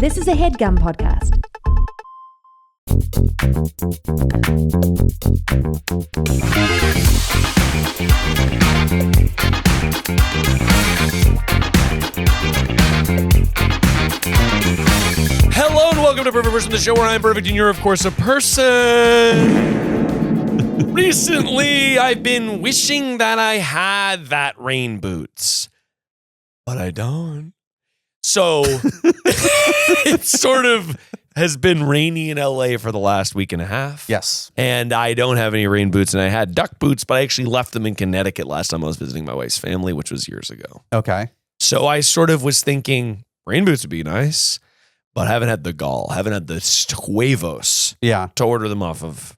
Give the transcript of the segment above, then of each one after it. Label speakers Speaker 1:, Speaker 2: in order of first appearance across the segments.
Speaker 1: This is a Headgum podcast.
Speaker 2: Hello and welcome to Perfect Person, the show where I'm perfect and you're, of course, a person. Recently, I've been wishing that I had that rain boots, but I don't. So it sort of has been rainy in LA for the last week and a half.
Speaker 3: Yes.
Speaker 2: And I don't have any rain boots, and I had duck boots, but I actually left them in Connecticut last time I was visiting my wife's family, which was years ago.
Speaker 3: Okay.
Speaker 2: So I sort of was thinking rain boots would be nice, but I haven't had the gall, haven't had the huevos to order them off of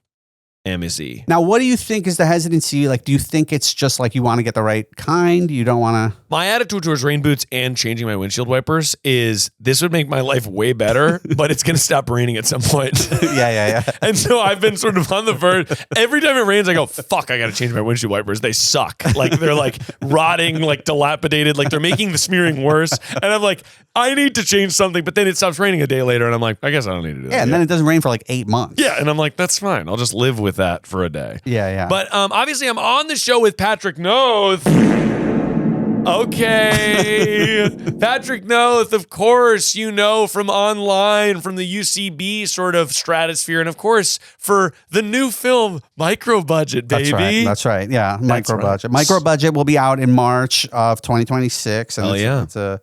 Speaker 2: Amazon.
Speaker 3: Now, what do you think is the hesitancy? Like, do you think it's just like you want to get the right kind? You don't want to...
Speaker 2: My attitude towards rain boots and changing my windshield wipers is this would make my life way better, but it's going to stop raining at some point.
Speaker 3: Yeah.
Speaker 2: And so I've been sort of on the verge. Every time it rains, I go, fuck, I got to change my windshield wipers. They suck. Like, they're like rotting, like dilapidated. Like, they're making the smearing worse. And I'm like, I need to change something. But then it stops raining a day later. And I'm like, I guess I don't need to do that.
Speaker 3: Yeah, and then it doesn't rain for like 8 months.
Speaker 2: Yeah, and I'm like, that's fine. I'll just live with that for a day.
Speaker 3: Yeah.
Speaker 2: But obviously, I'm on the show with Patrick Noth. Okay. Patrick Noth, of course, you know from online, from the UCB sort of stratosphere, and of course, for the new film, Microbudget, baby.
Speaker 3: That's right. Yeah,
Speaker 2: That's
Speaker 3: Microbudget.
Speaker 2: right.
Speaker 3: Microbudget will be out in March of 2026. And it's a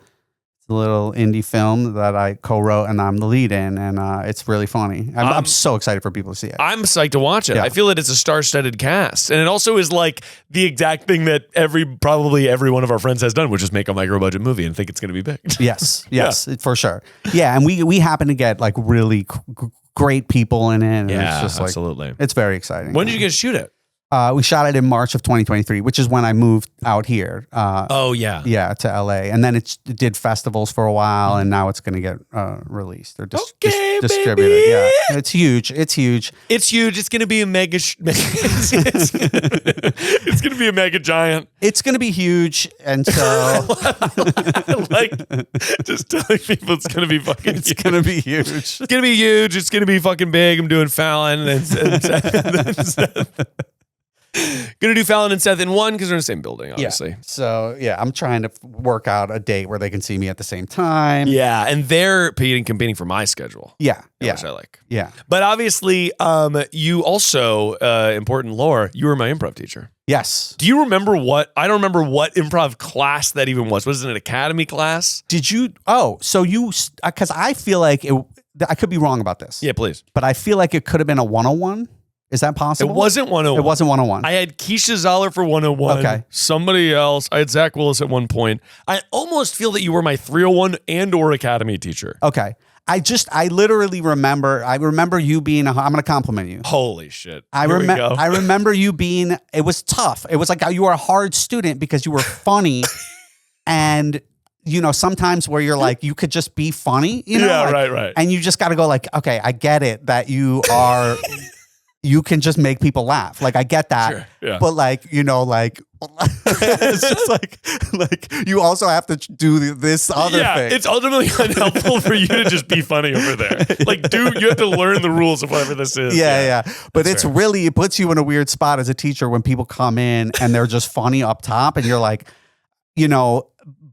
Speaker 3: little indie film that I co-wrote and I'm the lead in, and it's really funny. I'm so excited for people to see it.
Speaker 2: I'm psyched to watch it.
Speaker 3: Yeah.
Speaker 2: I feel that it's a star-studded cast, and it also is like the exact thing that probably every one of our friends has done, which is make a micro-budget movie and think it's going to be big.
Speaker 3: Yes, for sure. Yeah, and we happen to get like really great people in it. And
Speaker 2: Yeah,
Speaker 3: it's just
Speaker 2: absolutely.
Speaker 3: It's very exciting.
Speaker 2: When did you get to shoot it?
Speaker 3: We shot it in March of 2023, which is when I moved out here.
Speaker 2: Yeah,
Speaker 3: to LA, and then it did festivals for a while, and now it's going to get released or distributed.
Speaker 2: Baby.
Speaker 3: Yeah, it's huge. It's huge.
Speaker 2: It's huge. It's going to be a mega. It's going to be a mega giant.
Speaker 3: It's going to be huge, and so
Speaker 2: I like just telling people it's going to be fucking.
Speaker 3: It's going to be huge.
Speaker 2: It's going to be huge. It's going to be fucking big. I'm doing Fallon and Seth. Gonna do Fallon and Seth in one because they're in the same building, obviously.
Speaker 3: Yeah. So I'm trying to work out a date where they can see me at the same time.
Speaker 2: Yeah, and they're competing for my schedule.
Speaker 3: Yeah,
Speaker 2: which I like.
Speaker 3: Yeah,
Speaker 2: but obviously, you also important lore. You were my improv teacher.
Speaker 3: Yes.
Speaker 2: Do you remember what? I don't remember what improv class that even was. Was it an academy class?
Speaker 3: Did you? Oh, so because I feel like I could be wrong about this.
Speaker 2: Yeah, please.
Speaker 3: But I feel like it could have been a 101. Is that possible?
Speaker 2: It wasn't 101.
Speaker 3: It wasn't 101.
Speaker 2: I had Keisha Zoller for 101.
Speaker 3: Okay.
Speaker 2: Somebody else. I had Zach Willis at one point. I almost feel that you were my 301 and or academy teacher.
Speaker 3: Okay. I literally remember. I remember you being. I'm going to compliment you.
Speaker 2: Holy shit!
Speaker 3: I remember you being. It was tough. It was like you were a hard student because you were funny, and sometimes where you're like you could just be funny.
Speaker 2: Right.
Speaker 3: And you just got to go like, okay, I get it that you are. You can just make people laugh. Like, I get that.
Speaker 2: Sure, yeah.
Speaker 3: But it's just like you also have to do this other thing.
Speaker 2: It's ultimately unhelpful for you to just be funny over there. Like, dude, you have to learn the rules of whatever this is.
Speaker 3: Yeah. But
Speaker 2: That's fair.
Speaker 3: it puts you in a weird spot as a teacher when people come in and they're just funny up top and you're like,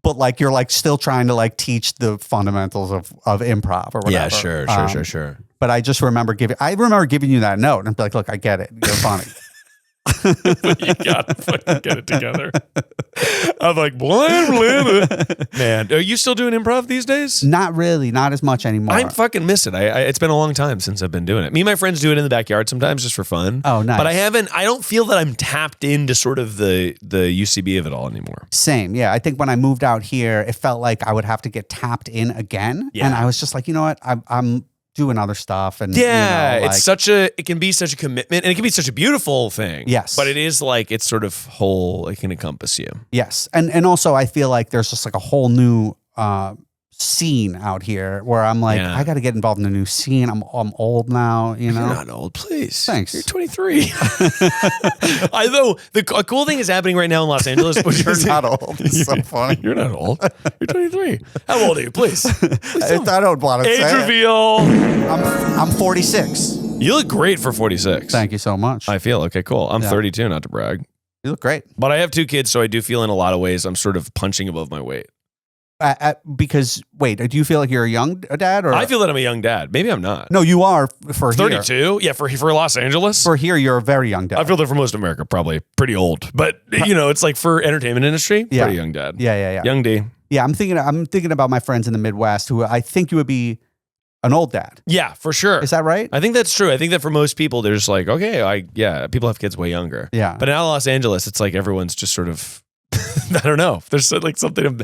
Speaker 3: but like you're like still trying to like teach the fundamentals of improv or whatever.
Speaker 2: Yeah, sure.
Speaker 3: But I just remember giving you that note and be like, look, I get it. You're funny.
Speaker 2: But you gotta fucking get it together. I'm like, man, are you still doing improv these days?
Speaker 3: Not really, not as much anymore.
Speaker 2: I fucking miss it. It's been a long time since I've been doing it. Me and my friends do it in the backyard sometimes just for fun.
Speaker 3: Oh, nice.
Speaker 2: But I don't feel that I'm tapped into sort of the UCB of it all anymore.
Speaker 3: Same, yeah. I think when I moved out here, it felt like I would have to get tapped in again.
Speaker 2: Yeah.
Speaker 3: And I was just like, you know what? I'm doing other stuff. And
Speaker 2: it can be such a commitment and it can be such a beautiful thing.
Speaker 3: Yes.
Speaker 2: But it is like, it's sort of whole, it can encompass you.
Speaker 3: Yes. And also I feel like there's just like a whole new scene out here where I'm like, I got to get involved in a new scene. I'm old now, you know.
Speaker 2: You're not old, please.
Speaker 3: Thanks.
Speaker 2: You're 23. Though a cool thing is happening right now in Los Angeles, which
Speaker 3: You're not old. It's so funny.
Speaker 2: You're not old. You're 23. How old are you? Please.
Speaker 3: I don't want to
Speaker 2: Age
Speaker 3: say
Speaker 2: reveal.
Speaker 3: I'm 46.
Speaker 2: You look great for 46.
Speaker 3: Thank you so much.
Speaker 2: I feel okay. Cool. I'm 32. Not to brag.
Speaker 3: You look great.
Speaker 2: But I have 2 kids, so I do feel in a lot of ways I'm sort of punching above my weight.
Speaker 3: Because wait, do you feel like you're a young dad, or
Speaker 2: I feel that I'm a young dad. Maybe I'm not.
Speaker 3: no? You are for
Speaker 2: 32.
Speaker 3: Here.
Speaker 2: Yeah, for Los Angeles.
Speaker 3: For here, you're a very young dad.
Speaker 2: I feel that for most of America, probably pretty old. But you know, it's like for entertainment industry, pretty young dad.
Speaker 3: Yeah.
Speaker 2: Young D.
Speaker 3: Yeah, I'm thinking about my friends in the Midwest who I think you would be an old dad.
Speaker 2: Yeah, for sure.
Speaker 3: Is that right?
Speaker 2: I think that's true. I think that for most people, they're just like, okay, people have kids way younger.
Speaker 3: Yeah.
Speaker 2: But now Los Angeles, it's like everyone's just sort of, I don't know. There's like something in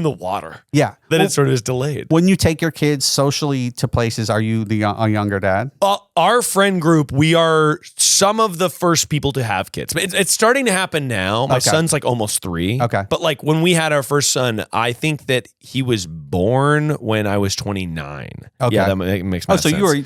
Speaker 2: the water.
Speaker 3: Yeah.
Speaker 2: That it sort of is delayed.
Speaker 3: When you take your kids socially to places, are you a younger dad?
Speaker 2: Our friend group, we are some of the first people to have kids. It's starting to happen now. My son's like almost 3.
Speaker 3: Okay.
Speaker 2: But like when we had our first son, I think that he was born when I was 29.
Speaker 3: Okay.
Speaker 2: Yeah, that makes sense.
Speaker 3: So you were.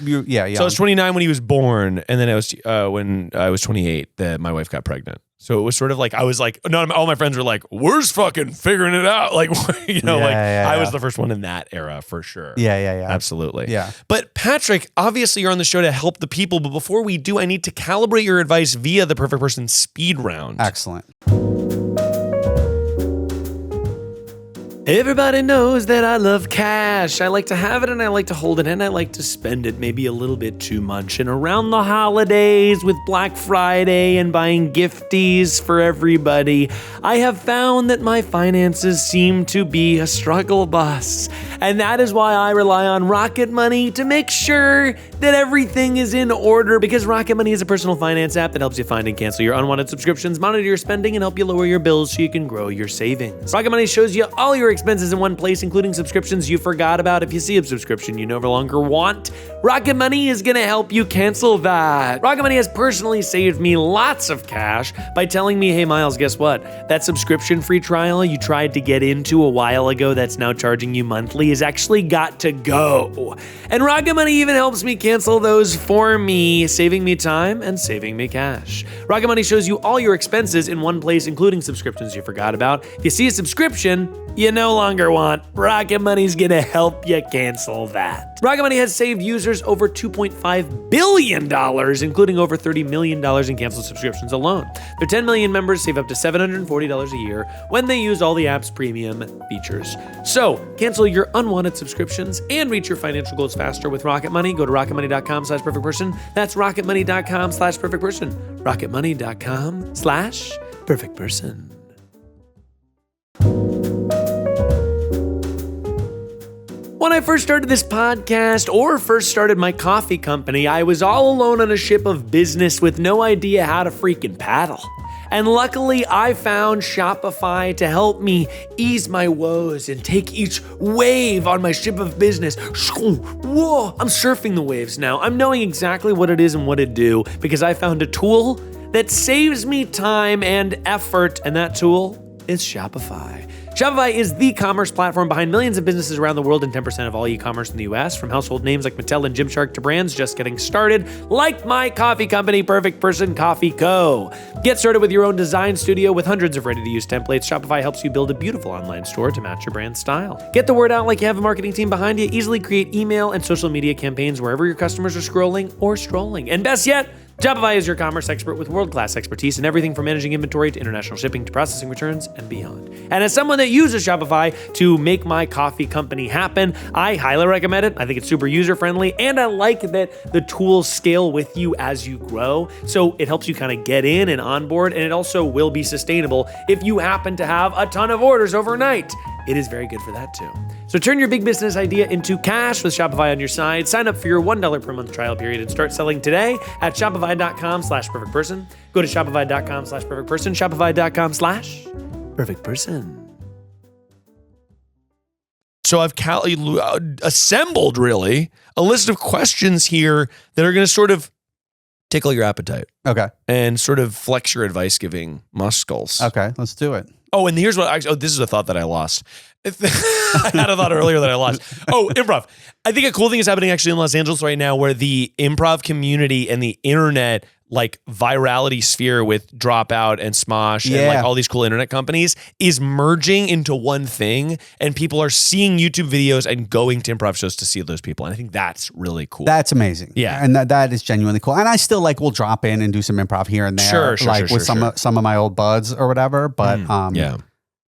Speaker 3: So
Speaker 2: I was 29 when he was born, and then I was when I was 28 that my wife got pregnant. So it was sort of like, I was like, all my friends were like, we're just fucking figuring it out. Like, you know, I was the first one in that era for sure.
Speaker 3: Yeah.
Speaker 2: Absolutely.
Speaker 3: Yeah.
Speaker 2: But Patrick, obviously you're on the show to help the people. But before we do, I need to calibrate your advice via the Perfect Person speed round.
Speaker 3: Excellent.
Speaker 2: Everybody knows that I love cash. I like to have it and I like to hold it and I like to spend it maybe a little bit too much. And around the holidays with Black Friday and buying gifties for everybody, I have found that my finances seem to be a struggle bus. And that is why I rely on Rocket Money to make sure that everything is in order, because Rocket Money is a personal finance app that helps you find and cancel your unwanted subscriptions, monitor your spending, and help you lower your bills so you can grow your savings. Rocket Money shows you all your expenses in one place, including subscriptions you forgot about. If you see a subscription you no longer want, Rocket Money is going to help you cancel that. Rocket Money has personally saved me lots of cash by telling me, hey Miles, guess what? That subscription free trial you tried to get into a while ago that's now charging you monthly is actually got to go. And Rocket Money even helps me cancel those for me, saving me time and saving me cash. Rocket Money shows you all your expenses in one place, including subscriptions you forgot about. If you see a subscription you no longer want, Rocket Money's gonna help you cancel that. Rocket Money has saved users over $2.5 billion, including over $30 million in canceled subscriptions alone. Their 10 million members save up to $740 a year when they use all the app's premium features. So, cancel your unwanted subscriptions and reach your financial goals faster with Rocket Money. Go to rocketmoney.com/perfectperson. That's rocketmoney.com/perfectperson. rocketmoney.com/perfectperson. When I first started this podcast or first started my coffee company, I was all alone on a ship of business with no idea how to freaking paddle. And luckily, I found Shopify to help me ease my woes and take each wave on my ship of business. Whoa, I'm surfing the waves now. I'm knowing exactly what it is and what to do because I found a tool that saves me time and effort, and that tool is Shopify. Shopify is the commerce platform behind millions of businesses around the world and 10% of all e-commerce in the US, from household names like Mattel and Gymshark to brands just getting started, like my coffee company, Perfect Person Coffee Co. Get started with your own design studio with hundreds of ready-to-use templates. Shopify helps you build a beautiful online store to match your brand style. Get the word out like you have a marketing team behind you. Easily create email and social media campaigns wherever your customers are scrolling or strolling. And best yet, Shopify is your commerce expert with world-class expertise in everything from managing inventory to international shipping to processing returns and beyond. And as someone that uses Shopify to make my coffee company happen, I highly recommend it. I think it's super user-friendly, and I like that the tools scale with you as you grow. So it helps you kind of get in and onboard, and it also will be sustainable if you happen to have a ton of orders overnight. It is very good for that too. So turn your big business idea into cash with Shopify on your side. Sign up for your $1 per month trial period and start selling today at shopify.com/perfectperson. Go to shopify.com/perfectperson, shopify.com/perfectperson. So I've assembled really a list of questions here that are going to sort of tickle your appetite.
Speaker 3: Okay.
Speaker 2: and sort of flex your advice-giving muscles.
Speaker 3: Okay, let's do it.
Speaker 2: Oh, and here's what this is a thought that I lost. I had a thought earlier that I lost. Oh, improv. I think a cool thing is happening actually in Los Angeles right now where the improv community and the internet like virality sphere with Dropout and Smosh and like all these cool internet companies is merging into one thing, and people are seeing YouTube videos and going to improv shows to see those people. And I think that's really cool.
Speaker 3: That's amazing.
Speaker 2: Yeah.
Speaker 3: And that is genuinely cool. And I still like will drop in and do some improv here and there. With some of my old buds or whatever. But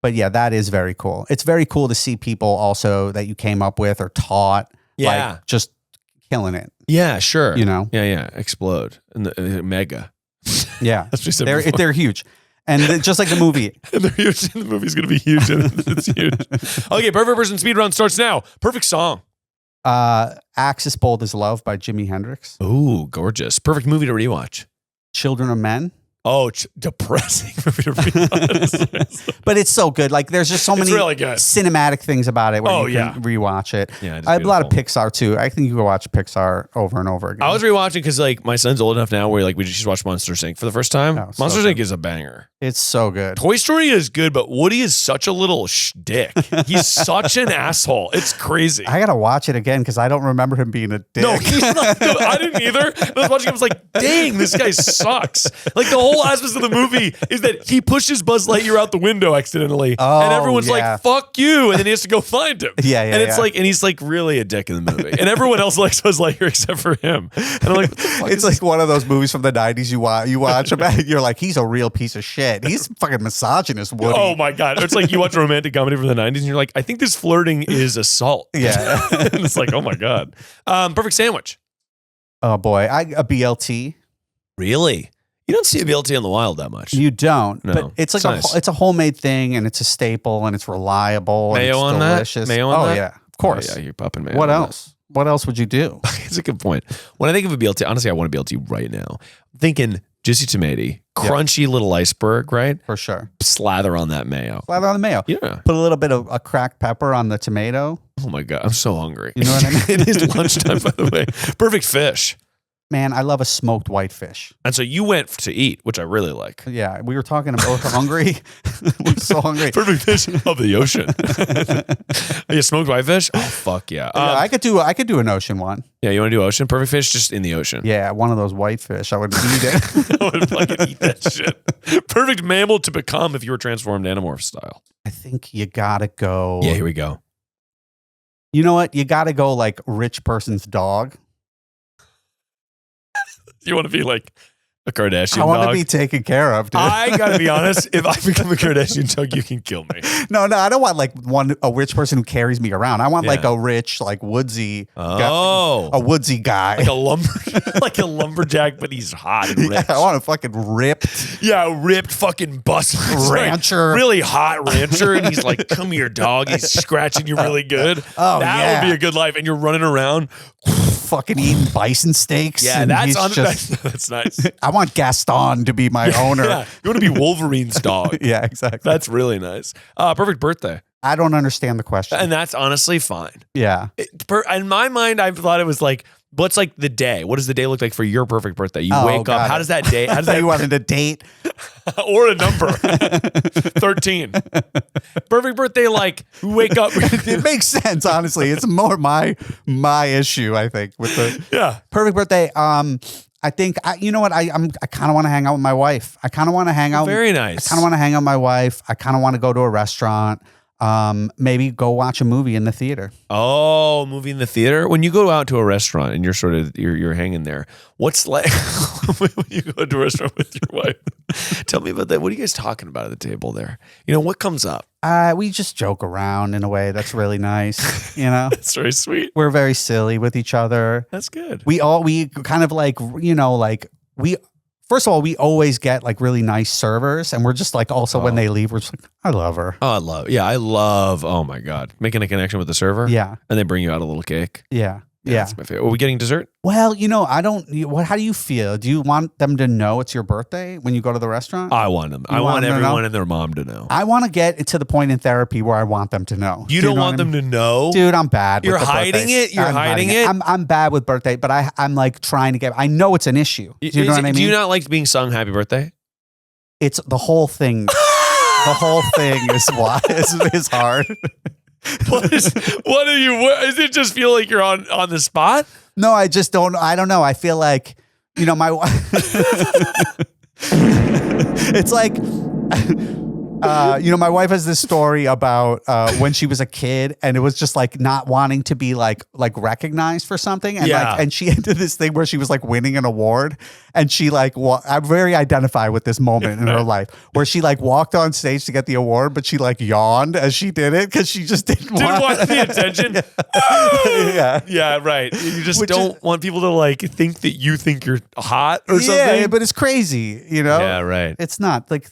Speaker 3: But yeah, that is very cool. It's very cool to see people also that you came up with or taught.
Speaker 2: Yeah.
Speaker 3: Like just killing it.
Speaker 2: Yeah, sure.
Speaker 3: You know?
Speaker 2: Yeah. Explode. And the mega.
Speaker 3: Yeah.
Speaker 2: That's what you said before.
Speaker 3: They're huge. And just like the movie.
Speaker 2: They're huge. The movie's going to be huge. It's huge. Okay, Perfect Person Speed Run starts now. Perfect song.
Speaker 3: Axis Bold as Love by Jimi Hendrix.
Speaker 2: Ooh, gorgeous. Perfect movie to rewatch.
Speaker 3: Children of Men.
Speaker 2: Oh, depressing movie to rewatch.
Speaker 3: But it's so good. Like there's just so many
Speaker 2: really good
Speaker 3: cinematic things about it where you can rewatch it.
Speaker 2: Yeah,
Speaker 3: I have a lot of Pixar too. I think you can watch Pixar over and over again.
Speaker 2: I was rewatching because like my son's old enough now where like we just watched Monsters Inc. for the first time.
Speaker 3: Oh,
Speaker 2: Monsters Inc. is a banger.
Speaker 3: It's so good.
Speaker 2: Toy Story is good, but Woody is such a little dick. He's such an asshole. It's crazy.
Speaker 3: I gotta watch it again because I don't remember him being a dick.
Speaker 2: No, he's not. No, I didn't either. I was watching. I was like, "Dang, this guy sucks." Like the whole aspect of the movie is that he pushes Buzz Lightyear out the window accidentally, and everyone's like, "Fuck you," and then he has to go find him. And it's like, and he's like really a dick in the movie, and everyone else likes Buzz Lightyear except for him. And I'm like,
Speaker 3: it's like one of those movies from the '90s you watch about. You're like, he's a real piece of shit. He's fucking misogynist, Woody.
Speaker 2: Oh my god! It's like you watch a romantic comedy from the '90s, and you're like, I think this flirting is assault.
Speaker 3: Yeah,
Speaker 2: and it's like, oh my god. Perfect sandwich.
Speaker 3: Oh boy, a BLT.
Speaker 2: Really? You don't see a BLT in the wild that much.
Speaker 3: You don't.
Speaker 2: No,
Speaker 3: but it's like it's a homemade thing, and it's a staple, and it's reliable.
Speaker 2: Mayo
Speaker 3: and it's
Speaker 2: on
Speaker 3: delicious.
Speaker 2: that? Mayo on that?
Speaker 3: Oh yeah, of course.
Speaker 2: Oh, yeah, you're popping mayo.
Speaker 3: What else? What else would you do?
Speaker 2: It's a good point. When I think of a BLT, honestly, I want a BLT right now. I'm thinking juicy tomato, crunchy little iceberg, right?
Speaker 3: For sure.
Speaker 2: Slather on that mayo.
Speaker 3: Slather on the mayo.
Speaker 2: Yeah.
Speaker 3: Put a little bit of a cracked pepper on the tomato.
Speaker 2: Oh my god, I'm so hungry.
Speaker 3: You know what I mean?
Speaker 2: It is lunchtime, by the way. Perfect fish.
Speaker 3: Man, I love a smoked whitefish.
Speaker 2: And so you went to eat, which I really like.
Speaker 3: Yeah, we were talking about hungry. We're so hungry.
Speaker 2: Perfect fish of the ocean. You smoked whitefish? Oh fuck yeah!
Speaker 3: I could do an ocean one.
Speaker 2: Yeah, you want to do ocean? Perfect fish, just in the ocean.
Speaker 3: Yeah, one of those whitefish. I would eat it.
Speaker 2: I would fucking eat that shit. Perfect mammal to become if you were transformed Animorph style.
Speaker 3: I think you gotta go.
Speaker 2: Yeah, here we go.
Speaker 3: You know what? You gotta go like rich person's dog.
Speaker 2: You want to be like a Kardashian
Speaker 3: I want
Speaker 2: dog?
Speaker 3: to be taken care of, dude.
Speaker 2: I gotta be honest. If I become a Kardashian dog, you can kill me.
Speaker 3: No, I don't want like a rich person who carries me around. I want like a rich, like woodsy, a woodsy guy,
Speaker 2: like a lumberjack, but he's hot and rich.
Speaker 3: Yeah, I want a fucking ripped,
Speaker 2: ripped fucking bust
Speaker 3: rancher,
Speaker 2: really hot rancher, and he's like, "Come here, dog." He's scratching you really good.
Speaker 3: Oh,
Speaker 2: that would be a good life, and you're running around,
Speaker 3: fucking eating bison steaks.
Speaker 2: Yeah, that's nice.
Speaker 3: I want Gaston to be my owner.
Speaker 2: Yeah, you want to be Wolverine's dog.
Speaker 3: Yeah, exactly.
Speaker 2: That's really nice. Perfect birthday.
Speaker 3: I don't understand the question.
Speaker 2: And that's honestly fine.
Speaker 3: Yeah.
Speaker 2: In my mind, I thought it was like, what's like the day? What does the day look like for your perfect birthday? You wake up. How does that day? How does that?
Speaker 3: You wanted a date
Speaker 2: or a number? 13. Perfect birthday. Like wake up.
Speaker 3: It makes sense. Honestly, it's more my issue. I think with the perfect birthday. I think you know what I kind of want to hang out with my wife. I kind of want to hang out.
Speaker 2: Very nice.
Speaker 3: I kind of want to hang out with my wife. I kind of want to go to a restaurant. Maybe go watch a movie in the theater.
Speaker 2: Oh, movie in the theater. When you go out to a restaurant and you're hanging there, what's like when you go to a restaurant with your wife? Tell me about that. What are you guys talking about at the table there? You know, what comes up?
Speaker 3: We just joke around in a way that's really nice. You know,
Speaker 2: that's very sweet.
Speaker 3: We're very silly with each other.
Speaker 2: That's good.
Speaker 3: We kind of like, you know, like first of all, we always get like really nice servers, and we're just like also when they leave, we're just like, I love her.
Speaker 2: Oh, I love, oh my God. Making a connection with the server?
Speaker 3: Yeah.
Speaker 2: And they bring you out a little cake?
Speaker 3: Yeah. Yeah.
Speaker 2: That's my favorite. Are we getting dessert?
Speaker 3: Well, I don't. How do you feel? Do you want them to know it's your birthday when you go to the restaurant?
Speaker 2: I want them. I want everyone and their mom to know.
Speaker 3: I want to get to the point in therapy where I want them to know.
Speaker 2: You don't want them to know?
Speaker 3: Dude, I'm bad.
Speaker 2: You're hiding it? You're hiding it?
Speaker 3: I'm bad with birthday, but I'm like trying to get, I know it's an issue. Do you know what I mean?
Speaker 2: Do you not like being sung happy birthday?
Speaker 3: It's the whole thing. The whole thing is hard.
Speaker 2: What does it just feel like you're on the spot?
Speaker 3: No, I just don't. I don't know. I feel like, my wife. It's like, my wife has this story about when she was a kid, and it was just like not wanting to be like recognized for something, and and she ended this thing where she was like winning an award, and she I very identify with this moment in her life where she like walked on stage to get the award, but she like yawned as she did it because she just didn't want
Speaker 2: the attention. Yeah, right. You just don't want people to like think that you think you're hot or something.
Speaker 3: Yeah, but it's crazy,
Speaker 2: Yeah, right.
Speaker 3: It's not like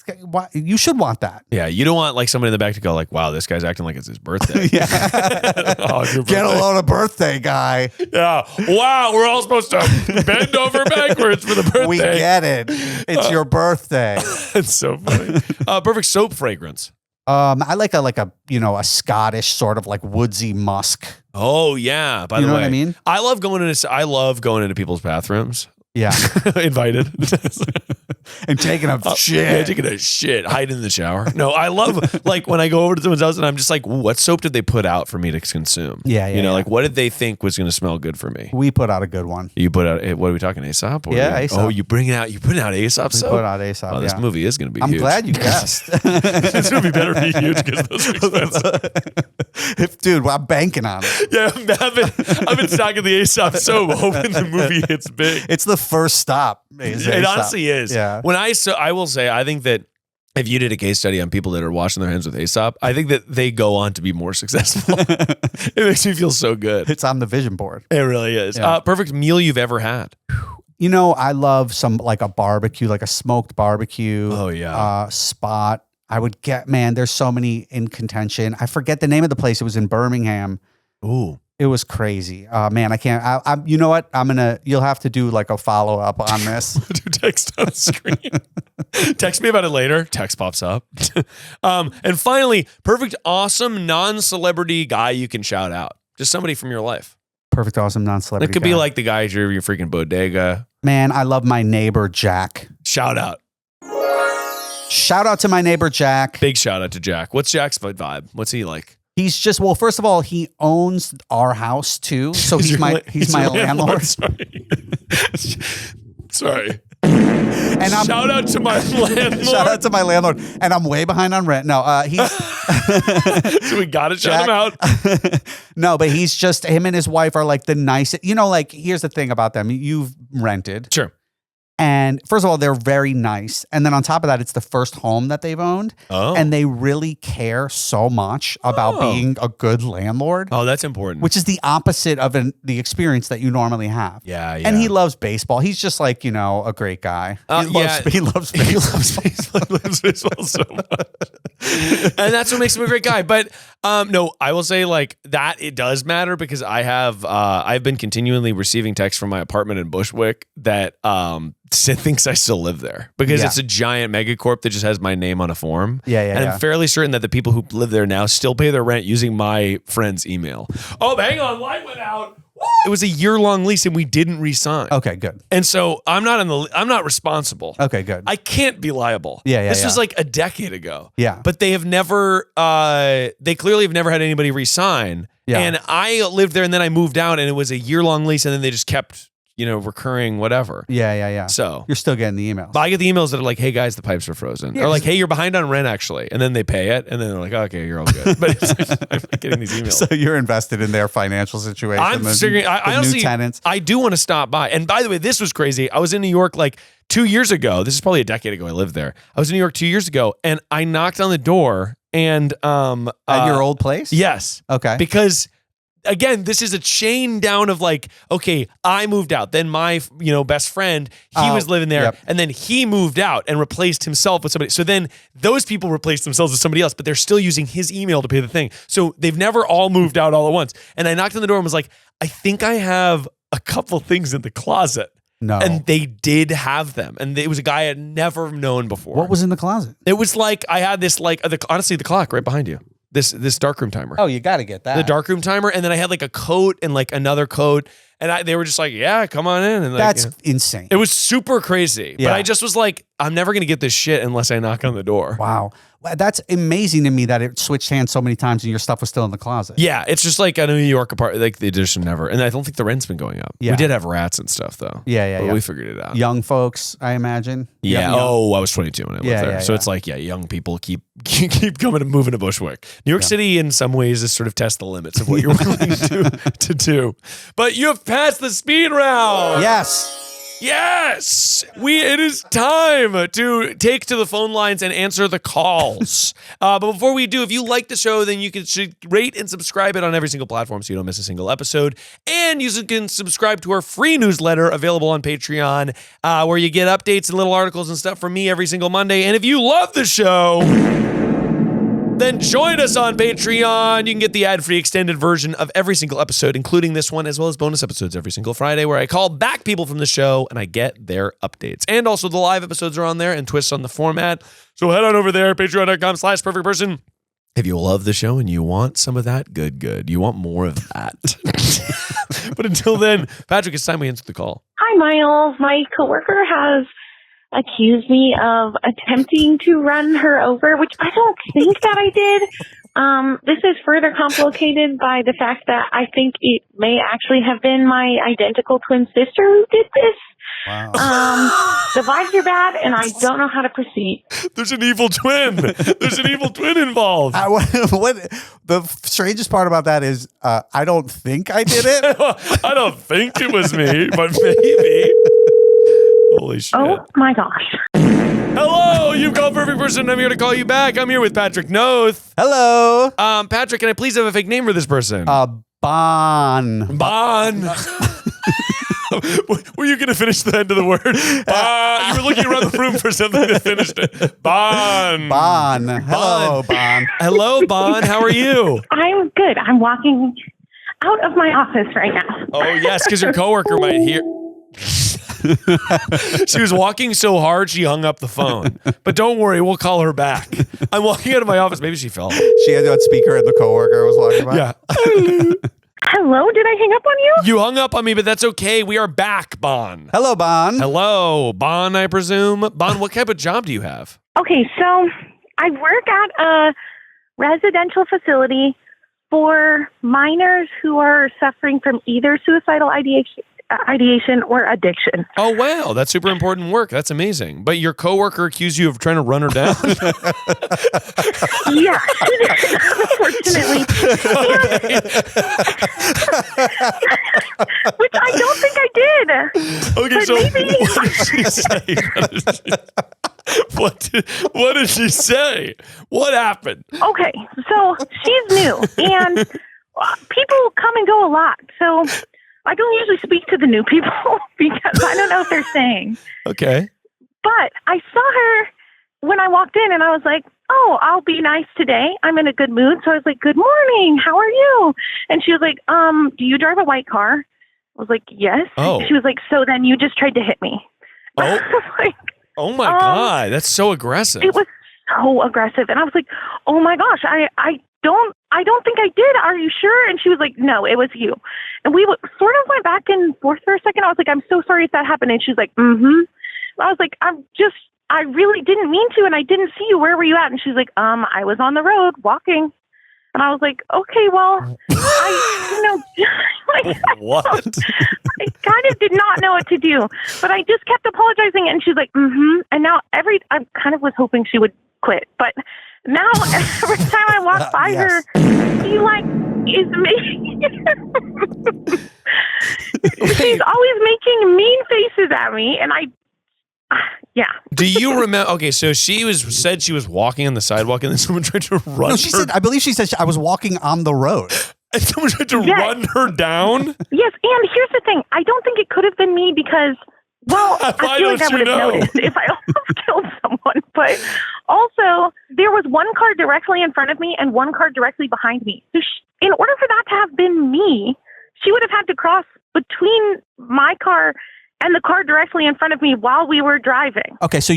Speaker 3: you should want that.
Speaker 2: Yeah, you don't want like somebody in the back to go like, "Wow, this guy's acting like it's his birthday."
Speaker 3: Get a load of birthday guy.
Speaker 2: Yeah. Wow, we're all supposed to bend over backwards for the birthday.
Speaker 3: We get it. It's your birthday.
Speaker 2: It's so funny. Perfect soap fragrance.
Speaker 3: I like a Scottish sort of like woodsy musk.
Speaker 2: Oh yeah. By the way,
Speaker 3: what I mean?
Speaker 2: I love going into people's bathrooms.
Speaker 3: Yeah.
Speaker 2: Invited.
Speaker 3: And taking a shit.
Speaker 2: Yeah, taking a shit. Hide in the shower. No, I love like when I go over to someone's house and I'm just like, what soap did they put out for me to consume?
Speaker 3: Yeah.
Speaker 2: Like what did they think was going to smell good for me?
Speaker 3: We put out a good one.
Speaker 2: You put out, what are we talking, Aesop?
Speaker 3: Aesop.
Speaker 2: Oh, you're putting out Aesop soap?
Speaker 3: We put out Aesop,
Speaker 2: Oh, this movie is going to be
Speaker 3: huge.
Speaker 2: I'm
Speaker 3: glad you guessed.
Speaker 2: It's going to be better be huge because those are expensive.
Speaker 3: Dude, I'm banking on it.
Speaker 2: Yeah, I've been stocking the Aesop soap hoping the movie hits big.
Speaker 3: It's the first stop.
Speaker 2: It honestly is.
Speaker 3: Yeah.
Speaker 2: I will say, I think that if you did a case study on people that are washing their hands with Aesop, I think that they go on to be more successful. It makes me feel so good.
Speaker 3: It's on the vision board.
Speaker 2: It really is.
Speaker 3: Yeah.
Speaker 2: Perfect meal you've ever had.
Speaker 3: I love some like a barbecue, like a smoked barbecue.
Speaker 2: Oh yeah.
Speaker 3: Spot. I would get, man, there's so many in contention. I forget the name of the place. It was in Birmingham.
Speaker 2: Ooh.
Speaker 3: It was crazy. Man, I can't. You know what? You'll have to do like a follow up on this.
Speaker 2: Do text on the screen. Text me about it later. Text pops up. And finally, perfect, awesome, non-celebrity guy you can shout out. Just somebody from your life.
Speaker 3: Perfect, awesome, non-celebrity.
Speaker 2: It could be like the guy at your freaking bodega.
Speaker 3: Man, I love my neighbor, Jack.
Speaker 2: Shout out.
Speaker 3: Shout out to my neighbor, Jack.
Speaker 2: Big shout out to Jack. What's Jack's vibe? What's he like?
Speaker 3: He's just, well, first of all, he owns our house too. So he's my landlord.
Speaker 2: Sorry.
Speaker 3: And
Speaker 2: shout out to my landlord.
Speaker 3: Shout out to my landlord. And I'm way behind on rent. No, he's
Speaker 2: so we gotta shout him out.
Speaker 3: No, but he's just, him and his wife are like the nicest. Like here's the thing about them. You've rented.
Speaker 2: Sure.
Speaker 3: And first of all, they're very nice. And then on top of that, it's the first home that they've owned.
Speaker 2: Oh.
Speaker 3: And they really care so much about being a good landlord.
Speaker 2: Oh, that's important.
Speaker 3: Which is the opposite of the experience that you normally have.
Speaker 2: Yeah.
Speaker 3: And he loves baseball. He's just like, a great guy. He loves baseball.
Speaker 2: He loves baseball. He loves baseball so much. And that's what makes him a great guy. But no, I will say like that it does matter because I've been continually receiving texts from my apartment in Bushwick that thinks I still live there because it's a giant megacorp that just has my name on a form. And I'm fairly certain that the people who live there now still pay their rent using my friend's email. Oh, hang on, light went out. It was a year-long lease and we didn't re-sign.
Speaker 3: Okay, good.
Speaker 2: And so I'm not responsible.
Speaker 3: Okay, good.
Speaker 2: I can't be liable. This was like a decade ago.
Speaker 3: Yeah.
Speaker 2: But they have never, they clearly have never had anybody re-sign. Yeah. And I lived there and then I moved out and it was a year-long lease and then they just kept recurring whatever.
Speaker 3: Yeah.
Speaker 2: So
Speaker 3: you're still getting the emails.
Speaker 2: But I get the emails that are like, hey guys, the pipes are frozen. Or like, hey, you're behind on rent actually. And then they pay it. And then they're like, okay, you're all good. But it's like, I'm not getting these emails.
Speaker 3: So you're invested in their financial situation.
Speaker 2: I'm figuring, I honestly,
Speaker 3: new tenants.
Speaker 2: I do want to stop by. And by the way, this was crazy. I was in New York like 2 years ago. This is probably a decade ago I lived there. I was in New York 2 years ago and I knocked on the door and,
Speaker 3: at your old place?
Speaker 2: Yes.
Speaker 3: Okay.
Speaker 2: Because again, this is a chain down of like, okay, I moved out. Then my, best friend, he was living there. Yep. And then he moved out and replaced himself with somebody. So then those people replaced themselves with somebody else, but they're still using his email to pay the thing. So they've never all moved out all at once. And I knocked on the door and was like, I think I have a couple things in the closet.
Speaker 3: No.
Speaker 2: And they did have them. And it was a guy I had never known before.
Speaker 3: What was in the closet?
Speaker 2: It was like, I had this, honestly, the clock right behind you. This darkroom timer.
Speaker 3: Oh, you got to get that.
Speaker 2: The darkroom timer. And then I had like a coat and like another coat. And they were just like, yeah, come on in. And
Speaker 3: that's insane.
Speaker 2: It was super crazy. Yeah. But I just was like, I'm never going to get this shit unless I knock on the door.
Speaker 3: Wow. That's amazing to me that it switched hands so many times and your stuff was still in the closet.
Speaker 2: Yeah, it's just like a New York apartment. Like they just never. And I don't think the rent's been going up. Yeah. We did have rats and stuff though.
Speaker 3: Yeah.
Speaker 2: But we figured it out.
Speaker 3: Young folks, I imagine.
Speaker 2: Yeah. Oh, I was 22 when I lived there. So it's like, young people keep coming and moving to Bushwick. New York City, in some ways, is sort of test the limits of what you're willing to do. But you have passed the speed round.
Speaker 3: Yes.
Speaker 2: It is time to take to the phone lines and answer the calls. But before we do, if you like the show, then you should rate and subscribe it on every single platform so you don't miss a single episode. And you can subscribe to our free newsletter available on Patreon, where you get updates and little articles and stuff from me every single Monday. And if you love the show, then join us on Patreon. You can get the ad-free extended version of every single episode, including this one, as well as bonus episodes every single Friday, where I call back people from the show and I get their updates. And also the live episodes are on there and twists on the format. So head on over there, patreon.com/perfectperson. If you love the show and you want some of that, good. You want more of that. But until then, Patrick, it's time we answer the call.
Speaker 1: Hi, Miles. My coworker has accused me of attempting to run her over, which I don't think that I did. This is further complicated by the fact that I think it may actually have been my identical twin sister who did this.
Speaker 3: Wow.
Speaker 1: The vibes are bad, and I don't know how to proceed.
Speaker 2: There's an evil twin. There's an evil twin involved.
Speaker 3: What the strangest part about that is, I don't think I did it.
Speaker 2: I don't think it was me, but maybe. Holy shit.
Speaker 1: Oh my gosh.
Speaker 2: Hello, you've called Perfect Person. I'm here to call you back. I'm here with Patrick Noth.
Speaker 3: Hello.
Speaker 2: Patrick, can I please have a fake name for this person?
Speaker 3: Bon.
Speaker 2: Were you going to finish the end of the word? You were looking around the room for something that finished it. Bon.
Speaker 3: Hello, Bon.
Speaker 2: Hello, Bon. How are you?
Speaker 1: I'm good. I'm walking out of my office right now.
Speaker 2: Oh, yes, because your coworker might hear. She was walking so hard she hung up the phone. But don't worry, we'll call her back. I'm walking out of my office. Maybe she fell.
Speaker 3: She had that speaker and the coworker was walking by.
Speaker 2: Yeah.
Speaker 1: Hello, did I hang up on you?
Speaker 2: You hung up on me, but that's okay. We are back, Bon.
Speaker 3: Hello, Bon.
Speaker 2: Hello, Bon, I presume. Bon, what type of job do you have?
Speaker 1: Okay, so I work at a residential facility for minors who are suffering from either suicidal ideation or addiction.
Speaker 2: Oh, wow. That's super important work. That's amazing. But your coworker accused you of trying to run her down?
Speaker 1: Yeah, unfortunately. Which I don't think I did.
Speaker 2: Okay,
Speaker 1: but
Speaker 2: so
Speaker 1: maybe.
Speaker 2: What did she say? What did she say? What happened?
Speaker 1: Okay, so she's new, and people come and go a lot. So I don't usually speak to the new people because I don't know what they're saying.
Speaker 2: Okay.
Speaker 1: But I saw her when I walked in, and I was like, oh, I'll be nice today. I'm in a good mood. So I was like, good morning. How are you? And she was like, do you drive a white car? I was like, yes.
Speaker 2: Oh.
Speaker 1: She was like, so then you just tried to hit me.
Speaker 2: Oh,
Speaker 1: I was like,
Speaker 2: oh my God. That's so aggressive.
Speaker 1: It was so aggressive. And I was like, oh my gosh, I don't think I did. Are you sure? And she was like, no, it was you. And we sort of went back and forth for a second. I was like, I'm so sorry if that happened. And she's like, mm-hmm. I was like, I really didn't mean to, and I didn't see you. Where were you at? And she's like, I was on the road walking. And I was like, okay, well,
Speaker 2: what?
Speaker 1: I kind of did not know what to do, but I just kept apologizing. And she's like, mm-hmm. And now I kind of was hoping she would quit, but now every time I walk by her, she is making, she's always making mean faces at me. And yeah.
Speaker 2: Do you remember? Okay, so she said she was walking on the sidewalk, and then someone tried to run.
Speaker 3: No, I believe she said I was walking on the road.
Speaker 2: And someone tried to run her down?
Speaker 1: Yes, and here's the thing. I don't think it could have been me because, well, I feel like I would have noticed if I almost killed someone. But also, there was one car directly in front of me and one car directly behind me. So in order for that to have been me, she would have had to cross between my car and the car directly in front of me while we were driving.
Speaker 3: Okay, so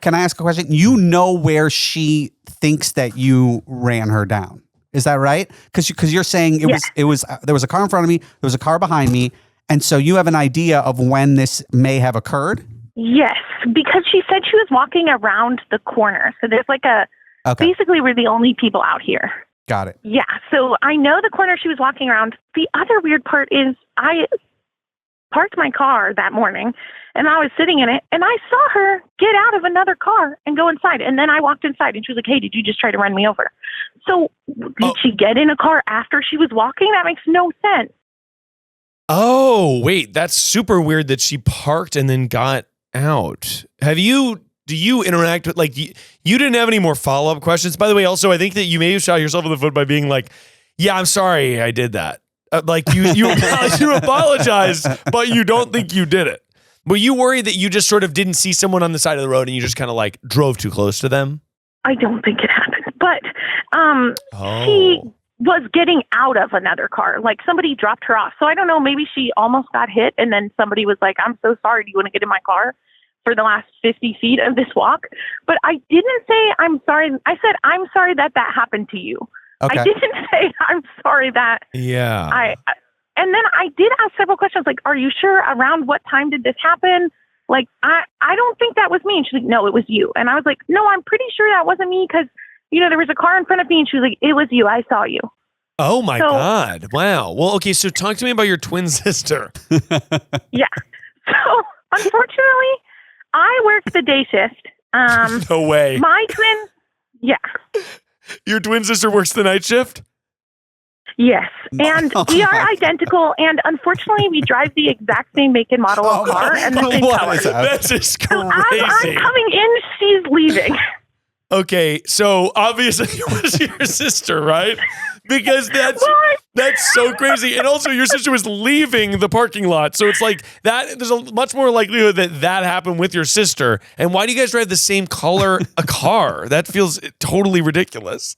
Speaker 3: can I ask a question? You know where she thinks that you ran her down. Is that right? Because you're saying there was a car in front of me, there was a car behind me, and so you have an idea of when this may have occurred?
Speaker 1: Yes, because she said she was walking around the corner. So there's like basically we're the only people out here.
Speaker 3: Got it.
Speaker 1: Yeah, so I know the corner she was walking around. The other weird part is I parked my car that morning and I was sitting in it and I saw her get out of another car and go inside. And then I walked inside and she was like, hey, did you just try to run me over? So did she get in a car after she was walking? That makes no sense.
Speaker 2: Oh, wait, that's super weird that she parked and then got out. Do you interact with, like, you didn't have any more follow-up questions? By the way, also, I think that you may have shot yourself in the foot by being like, yeah, I'm sorry I did that. Like you apologized, but you don't think you did it. Were you worried that you just sort of didn't see someone on the side of the road and you just kind of like drove too close to them?
Speaker 1: I don't think it happened, but she was getting out of another car. Like somebody dropped her off. So I don't know, maybe she almost got hit and then somebody was like, I'm so sorry. Do you want to get in my car for the last 50 feet of this walk? But I didn't say I'm sorry. I said, I'm sorry that happened to you. Okay. I didn't say I'm sorry that.
Speaker 2: Yeah.
Speaker 1: And then I did ask several questions like, are you sure around what time did this happen? Like, I don't think that was me. And she's like, no, it was you. And I was like, no, I'm pretty sure that wasn't me because, there was a car in front of me and she was like, it was you. I saw you.
Speaker 2: Oh my God. Wow. Well, okay. So talk to me about your twin sister.
Speaker 1: Yeah. So unfortunately, I work the day shift.
Speaker 2: No way.
Speaker 1: My twin. Yeah.
Speaker 2: Your twin sister works the night shift?
Speaker 1: Yes. And we are identical. And unfortunately, we drive the exact same make and model of car and the same color.
Speaker 2: That's just crazy.
Speaker 1: So I'm coming in, she's leaving.
Speaker 2: Okay. So obviously it was your sister, right? Because that's so crazy. And also your sister was leaving the parking lot. So it's like that. There's a much more likelihood that happened with your sister. And why do you guys drive the same color a car? That feels totally ridiculous.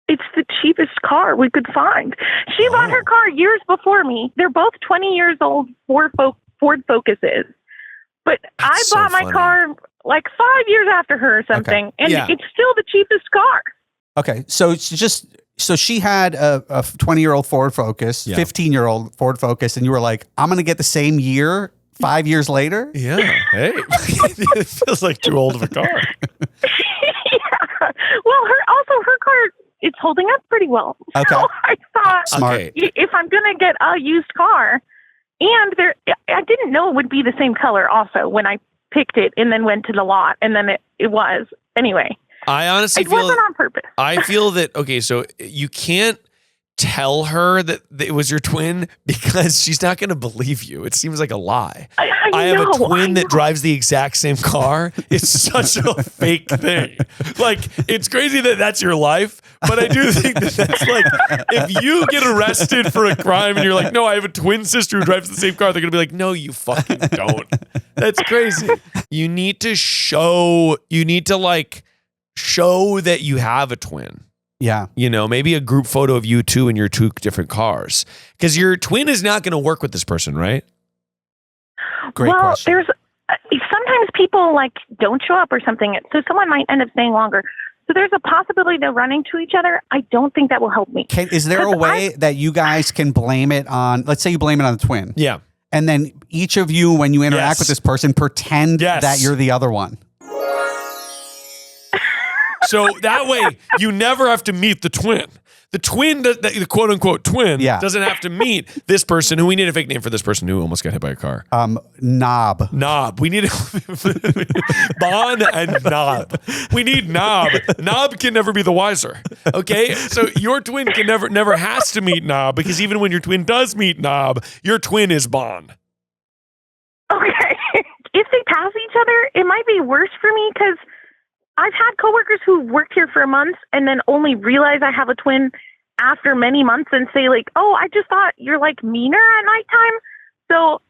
Speaker 1: It's the cheapest car we could find. She bought her car years before me. They're both 20 years old Ford Focuses. But I bought my car like 5 years after her or something. Okay. And it's still the cheapest car. Okay.
Speaker 3: So she had a 20-year-old Ford Focus, 15-year-old Ford Focus, and you were like, I'm going to get the same year 5 years later?
Speaker 2: Yeah. Hey. It feels like too old of a car.
Speaker 1: Yeah. Well, her car, it's holding up pretty well. Okay. So I thought,
Speaker 3: smart.
Speaker 1: If I'm going to get a used car, and I didn't know it would be the same color also when I picked it and then went to the lot, and then it was. Anyway.
Speaker 2: I honestly
Speaker 1: it wasn't on purpose.
Speaker 2: I feel that, okay, so you can't tell her that it was your twin because she's not going to believe you. It seems like a lie. I have a twin that drives the exact same car. It's such a fake thing. Like, it's crazy that that's your life, but I do think that that's like, if you get arrested for a crime and you're like, no, I have a twin sister who drives the same car, they're going to be like, no, you fucking don't. That's crazy. You need to show that you have a twin.
Speaker 3: Yeah.
Speaker 2: Maybe a group photo of you two in your two different cars. Because your twin is not going to work with this person, right?
Speaker 3: Great question.
Speaker 1: There's sometimes people like don't show up or something. So someone might end up staying longer. So there's a possibility they're running to each other. I don't think that will help me.
Speaker 3: Is there a way that you guys can blame it on, let's say you blame it on the twin.
Speaker 2: Yeah.
Speaker 3: And then each of you, when you interact with this person, pretend that you're the other one.
Speaker 2: So that way, you never have to meet the twin. The twin, the quote unquote twin, doesn't have to meet this person who we need a fake name for this person who almost got hit by a car.
Speaker 3: Knob.
Speaker 2: Knob. We need Bon and Knob. We need Knob. Knob can never be the wiser. Okay? So your twin can never has to meet Knob because even when your twin does meet Knob, your twin is Bon.
Speaker 1: Okay. If they pass each other, it might be worse for me because I've had coworkers who worked here for a month and then only realize I have a twin after many months and say like, oh, I just thought you're like meaner at nighttime. So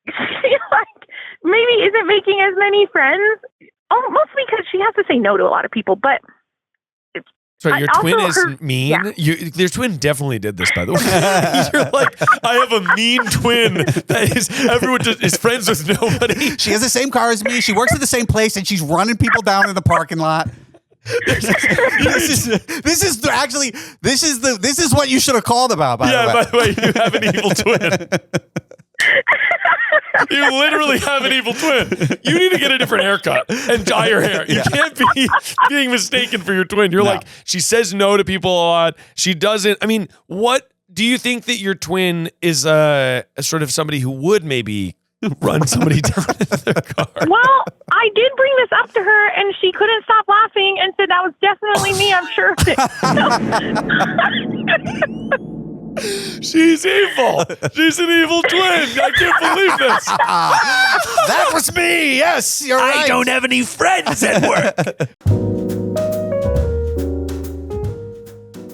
Speaker 1: she like maybe isn't making as many friends. Oh, mostly because she has to say no to a lot of people. But
Speaker 2: so your twin is mean? Yeah. Your twin definitely did this, by the way. You're like, I have a mean twin that everyone is friends with nobody.
Speaker 3: She has the same car as me. She works at the same place, and she's running people down in the parking lot. This is what you should have called about. By
Speaker 2: the way, you have an evil twin. You literally have an evil twin. You need to get a different haircut and dye your hair. You can't be being mistaken for your twin. You're like, she says no to people a lot. She doesn't. I mean, what do you think that your twin is a sort of somebody who would maybe run somebody down in their car?
Speaker 1: Well, I did bring this up to her, and she couldn't stop laughing and said that was definitely me, I'm sure of it.
Speaker 2: She's evil. She's an evil twin. I can't believe this.
Speaker 3: That was me. Yes, you're right.
Speaker 2: I don't have any friends at work.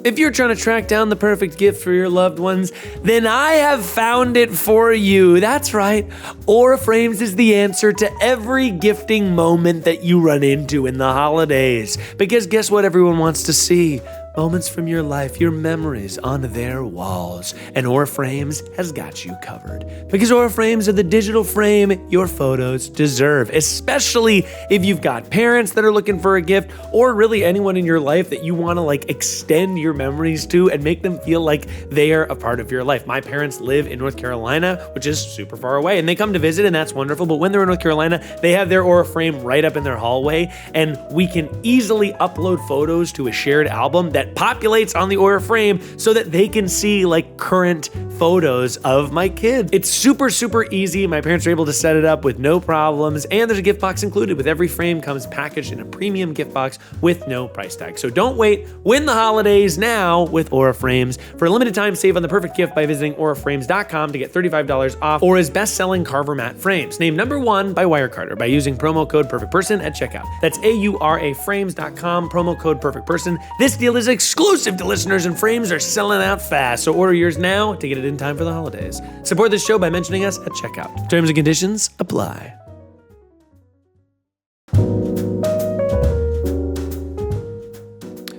Speaker 2: If you're trying to track down the perfect gift for your loved ones, then I have found it for you. That's right. Aura Frames is the answer to every gifting moment that you run into in the holidays. Because guess what everyone wants to see? Moments from your life, your memories on their walls. And Aura Frames has got you covered. Because Aura Frames are the digital frame your photos deserve, especially if you've got parents that are looking for a gift, or really anyone in your life that you want to like extend your memories to and make them feel like they are a part of your life. My parents live in North Carolina, which is super far away, and they come to visit, and that's wonderful. But when they're in North Carolina, they have their Aura Frame right up in their hallway, and we can easily upload photos to a shared album that populates on the Aura Frame so that they can see like current photos of my kid. It's super, super easy. My parents are able to set it up with no problems, and there's a gift box included. With every frame comes packaged in a premium gift box with no price tag. So don't wait. Win the holidays now with Aura Frames. For a limited time, save on the perfect gift by visiting auraframes.com to get $35 off Aura's best-selling Carver Matte frames, named #1 by Wirecutter by using promo code PerfectPerson at checkout. That's auraframes.com, promo code PerfectPerson. This deal is exclusive to listeners, and frames are selling out fast, so order yours now to get it in time for the holidays. Support this show by mentioning us at checkout. Terms and conditions apply.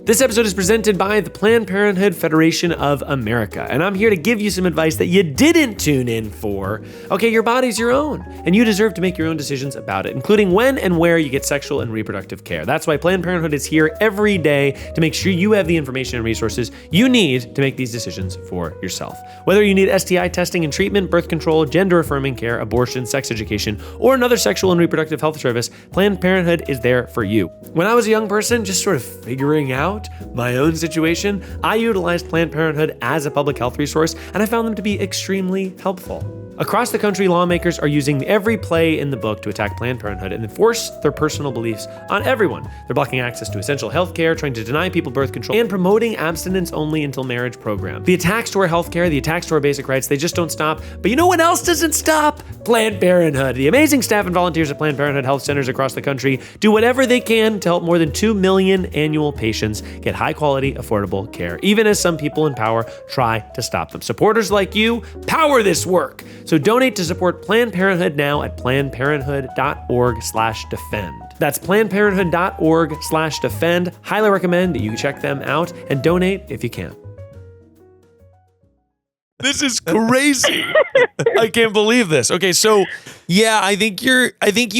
Speaker 2: This episode is presented by the Planned Parenthood Federation of America, and I'm here to give you some advice that you didn't tune in for. Okay, your body's your own, and you deserve to make your own decisions about it, including when and where you get sexual and reproductive care. That's why Planned Parenthood is here every day to make sure you have the information and resources you need to make these decisions for yourself. Whether you need STI testing and treatment, birth control, gender-affirming care, abortion, sex education, or another sexual and reproductive health service, Planned Parenthood is there for you. When I was a young person, just sort of figuring out my own situation, I utilized Planned Parenthood as a public health resource, and I found them to be extremely helpful. Across the country, lawmakers are using every play in the book to attack Planned Parenthood and enforce their personal beliefs on everyone. They're blocking access to essential health care, trying to deny people birth control, and promoting abstinence only until marriage programs. The attacks to our health care, the attacks to our basic rights, they just don't stop. But you know what else doesn't stop? Planned Parenthood. The amazing staff and volunteers at Planned Parenthood health centers across the country do whatever they can to help more than 2 million annual patients get high-quality, affordable care, even as some people in power try to stop them. Supporters like you power this work. So donate to support Planned Parenthood now at plannedparenthood.org/defend. That's plannedparenthood.org/defend. Highly recommend that you check them out and donate if you can. This is crazy. I can't believe this. Okay, so yeah, I think you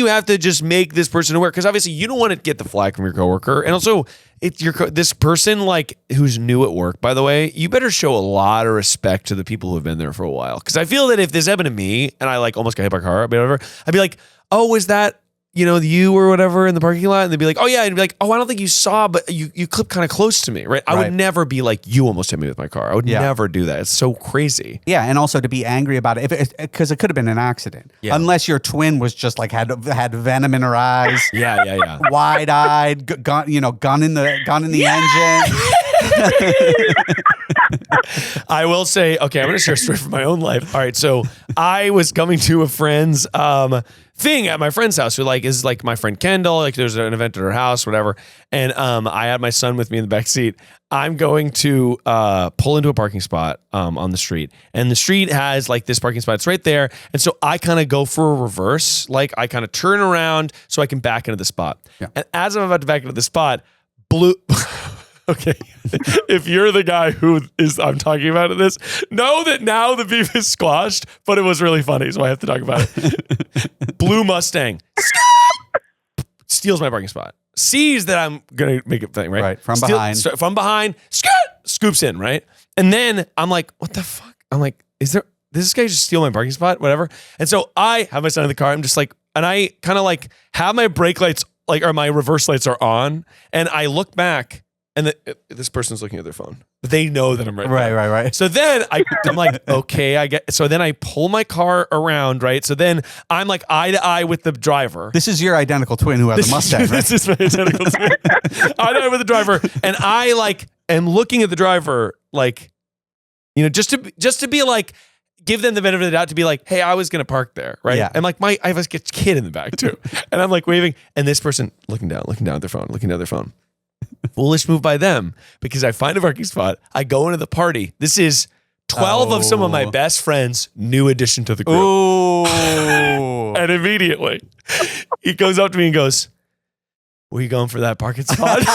Speaker 2: have to just make this person aware, because obviously you don't want to get the flag from your coworker, and also this person like who's new at work, by the way, you better show a lot of respect to the people who have been there for a while. Because I feel that if this happened to me and I like almost got hit by a car or whatever, I'd be like, oh, was that you or whatever in the parking lot? And they'd be like, oh yeah. And be like, oh, I don't think you saw, but you clipped kind of close to me, right? I would never be like, you almost hit me with my car. I would never do that. It's so crazy.
Speaker 3: Yeah, and also to be angry about it, because it could have been an accident. Yeah. Unless your twin was just like had venom in her eyes.
Speaker 2: Yeah.
Speaker 3: Wide-eyed, gun in the engine.
Speaker 2: I will say, okay, I'm going to share a story from my own life. All right, so I was coming to a friend's thing at my friend's house, who is my friend Kendall. Like, there's an event at her house, whatever. And I had my son with me in the back seat. I'm going to pull into a parking spot on the street, and the street has like this parking spot. It's right there, and so I kind of go for a reverse. Like, I kind of turn around so I can back into the spot. Yeah. And as I'm about to back into the spot, Okay, if you're the guy who I'm talking about in this, know that now the beef is squashed, but it was really funny, so I have to talk about it. Blue Mustang steals my parking spot. Sees that I'm gonna make a thing, right?
Speaker 3: Right, from behind,
Speaker 2: scoops in, right? And then I'm like, what the fuck? I'm like, does this guy just steal my parking spot? Whatever. And so I have my son in the car. I'm just like, and I kind of like have my brake lights, or my reverse lights are on, and I look back. And this person's looking at their phone. They know that I'm right.
Speaker 3: Right.
Speaker 2: So then I'm like, okay, I get. So then I pull my car around, right? So then I'm like eye to eye with the driver.
Speaker 3: This is your identical twin who has a Mustang, right?
Speaker 2: This is my identical twin. Eye to eye with the driver, and I am looking at the driver, just to be like, give them the benefit of the doubt, to be like, hey, I was gonna park there, right?
Speaker 3: Yeah.
Speaker 2: And like I have a kid in the back too, and I'm like waving, and this person looking down at their phone. Foolish move by them, because I find a parking spot. I go into the party. This is 12 of some of my best friends, new addition to the group.
Speaker 3: Oh.
Speaker 2: And immediately he goes up to me and goes, "Were you going for that parking spot?"
Speaker 3: He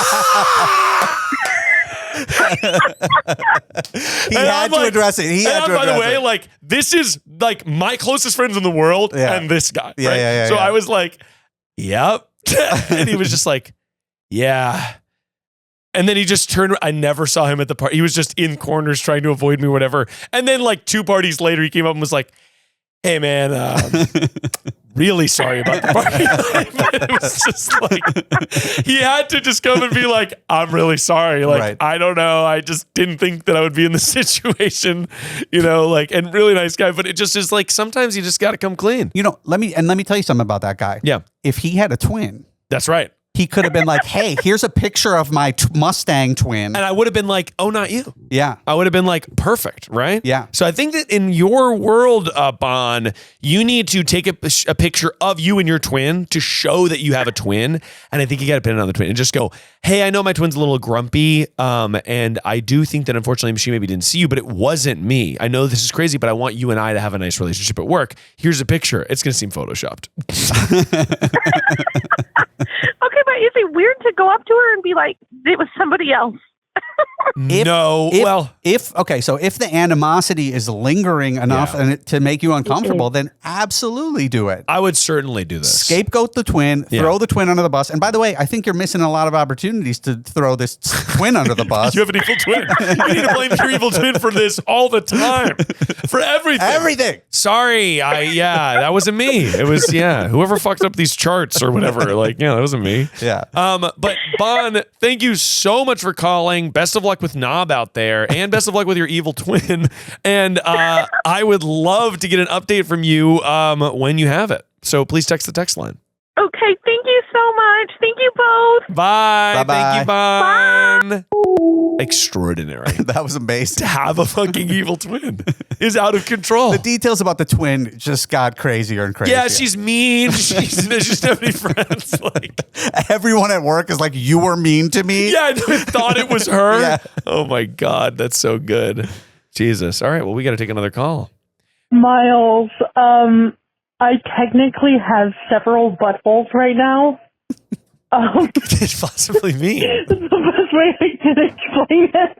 Speaker 3: had to address it.
Speaker 2: By the way, this is like my closest friends in the world, and this guy. Right?
Speaker 3: Yeah.
Speaker 2: So I was like, "Yep," and he was just like, "Yeah." And then he just turned. I never saw him at the party. He was just in corners trying to avoid me, whatever. And then 2 parties later, he came up and was like, "Hey, man, really sorry about the party." But it was just he had to just come and be like, "I'm really sorry.
Speaker 3: Right.
Speaker 2: I don't know. I just didn't think that I would be in this situation, and really nice guy." But it just is sometimes you just got to come clean.
Speaker 3: Let me tell you something about that guy.
Speaker 2: Yeah.
Speaker 3: If he had a twin.
Speaker 2: That's right.
Speaker 3: He could have been like, "Hey, here's a picture of my Mustang twin."
Speaker 2: And I would have been like, "Oh, not you."
Speaker 3: Yeah.
Speaker 2: I would have been like, perfect, right?
Speaker 3: Yeah.
Speaker 2: So I think that in your world, Bon, you need to take a picture of you and your twin to show that you have a twin. And I think you got to pin it on the twin and just go, "Hey, I know my twin's a little grumpy. And I do think that unfortunately she maybe didn't see you, but it wasn't me. I know this is crazy, but I want you and I to have a nice relationship at work. Here's a picture." It's going to seem photoshopped.
Speaker 1: Okay, but is it weird to go up to her and be like, it was somebody else?
Speaker 3: If the animosity is lingering enough to make you uncomfortable, then absolutely do it.
Speaker 2: I would certainly do this.
Speaker 3: Scapegoat the twin, throw the twin under the bus. And by the way, I think you're missing a lot of opportunities to throw this twin under the bus.
Speaker 2: You have an evil twin. You need to blame your evil twin for this all the time. For everything.
Speaker 3: Everything.
Speaker 2: Sorry. That wasn't me. It was, whoever fucked up these charts or whatever. That wasn't me.
Speaker 3: Yeah.
Speaker 2: But Bon, thank you so much for calling. Best of luck with Knob out there, and best of luck with your evil twin. And I would love to get an update from you when you have it. So please text the text line.
Speaker 1: Okay, thank you so much. Thank you both.
Speaker 2: Bye.
Speaker 3: Bye-bye.
Speaker 2: Thank you, Bon. Bye. Extraordinary.
Speaker 3: That was amazing.
Speaker 2: To have a fucking evil twin is out of control.
Speaker 3: The details about the twin just got crazier and crazier.
Speaker 2: Yeah, she's mean. She doesn't have any friends.
Speaker 3: Everyone at work is like, "You were mean to me."
Speaker 2: Yeah, I thought it was her.
Speaker 3: Yeah.
Speaker 2: Oh my God, that's so good. Jesus. All right, well, we got to take another call.
Speaker 4: Miles, I technically have several buttholes right now.
Speaker 2: What could it possibly mean?
Speaker 4: The best way I can explain it.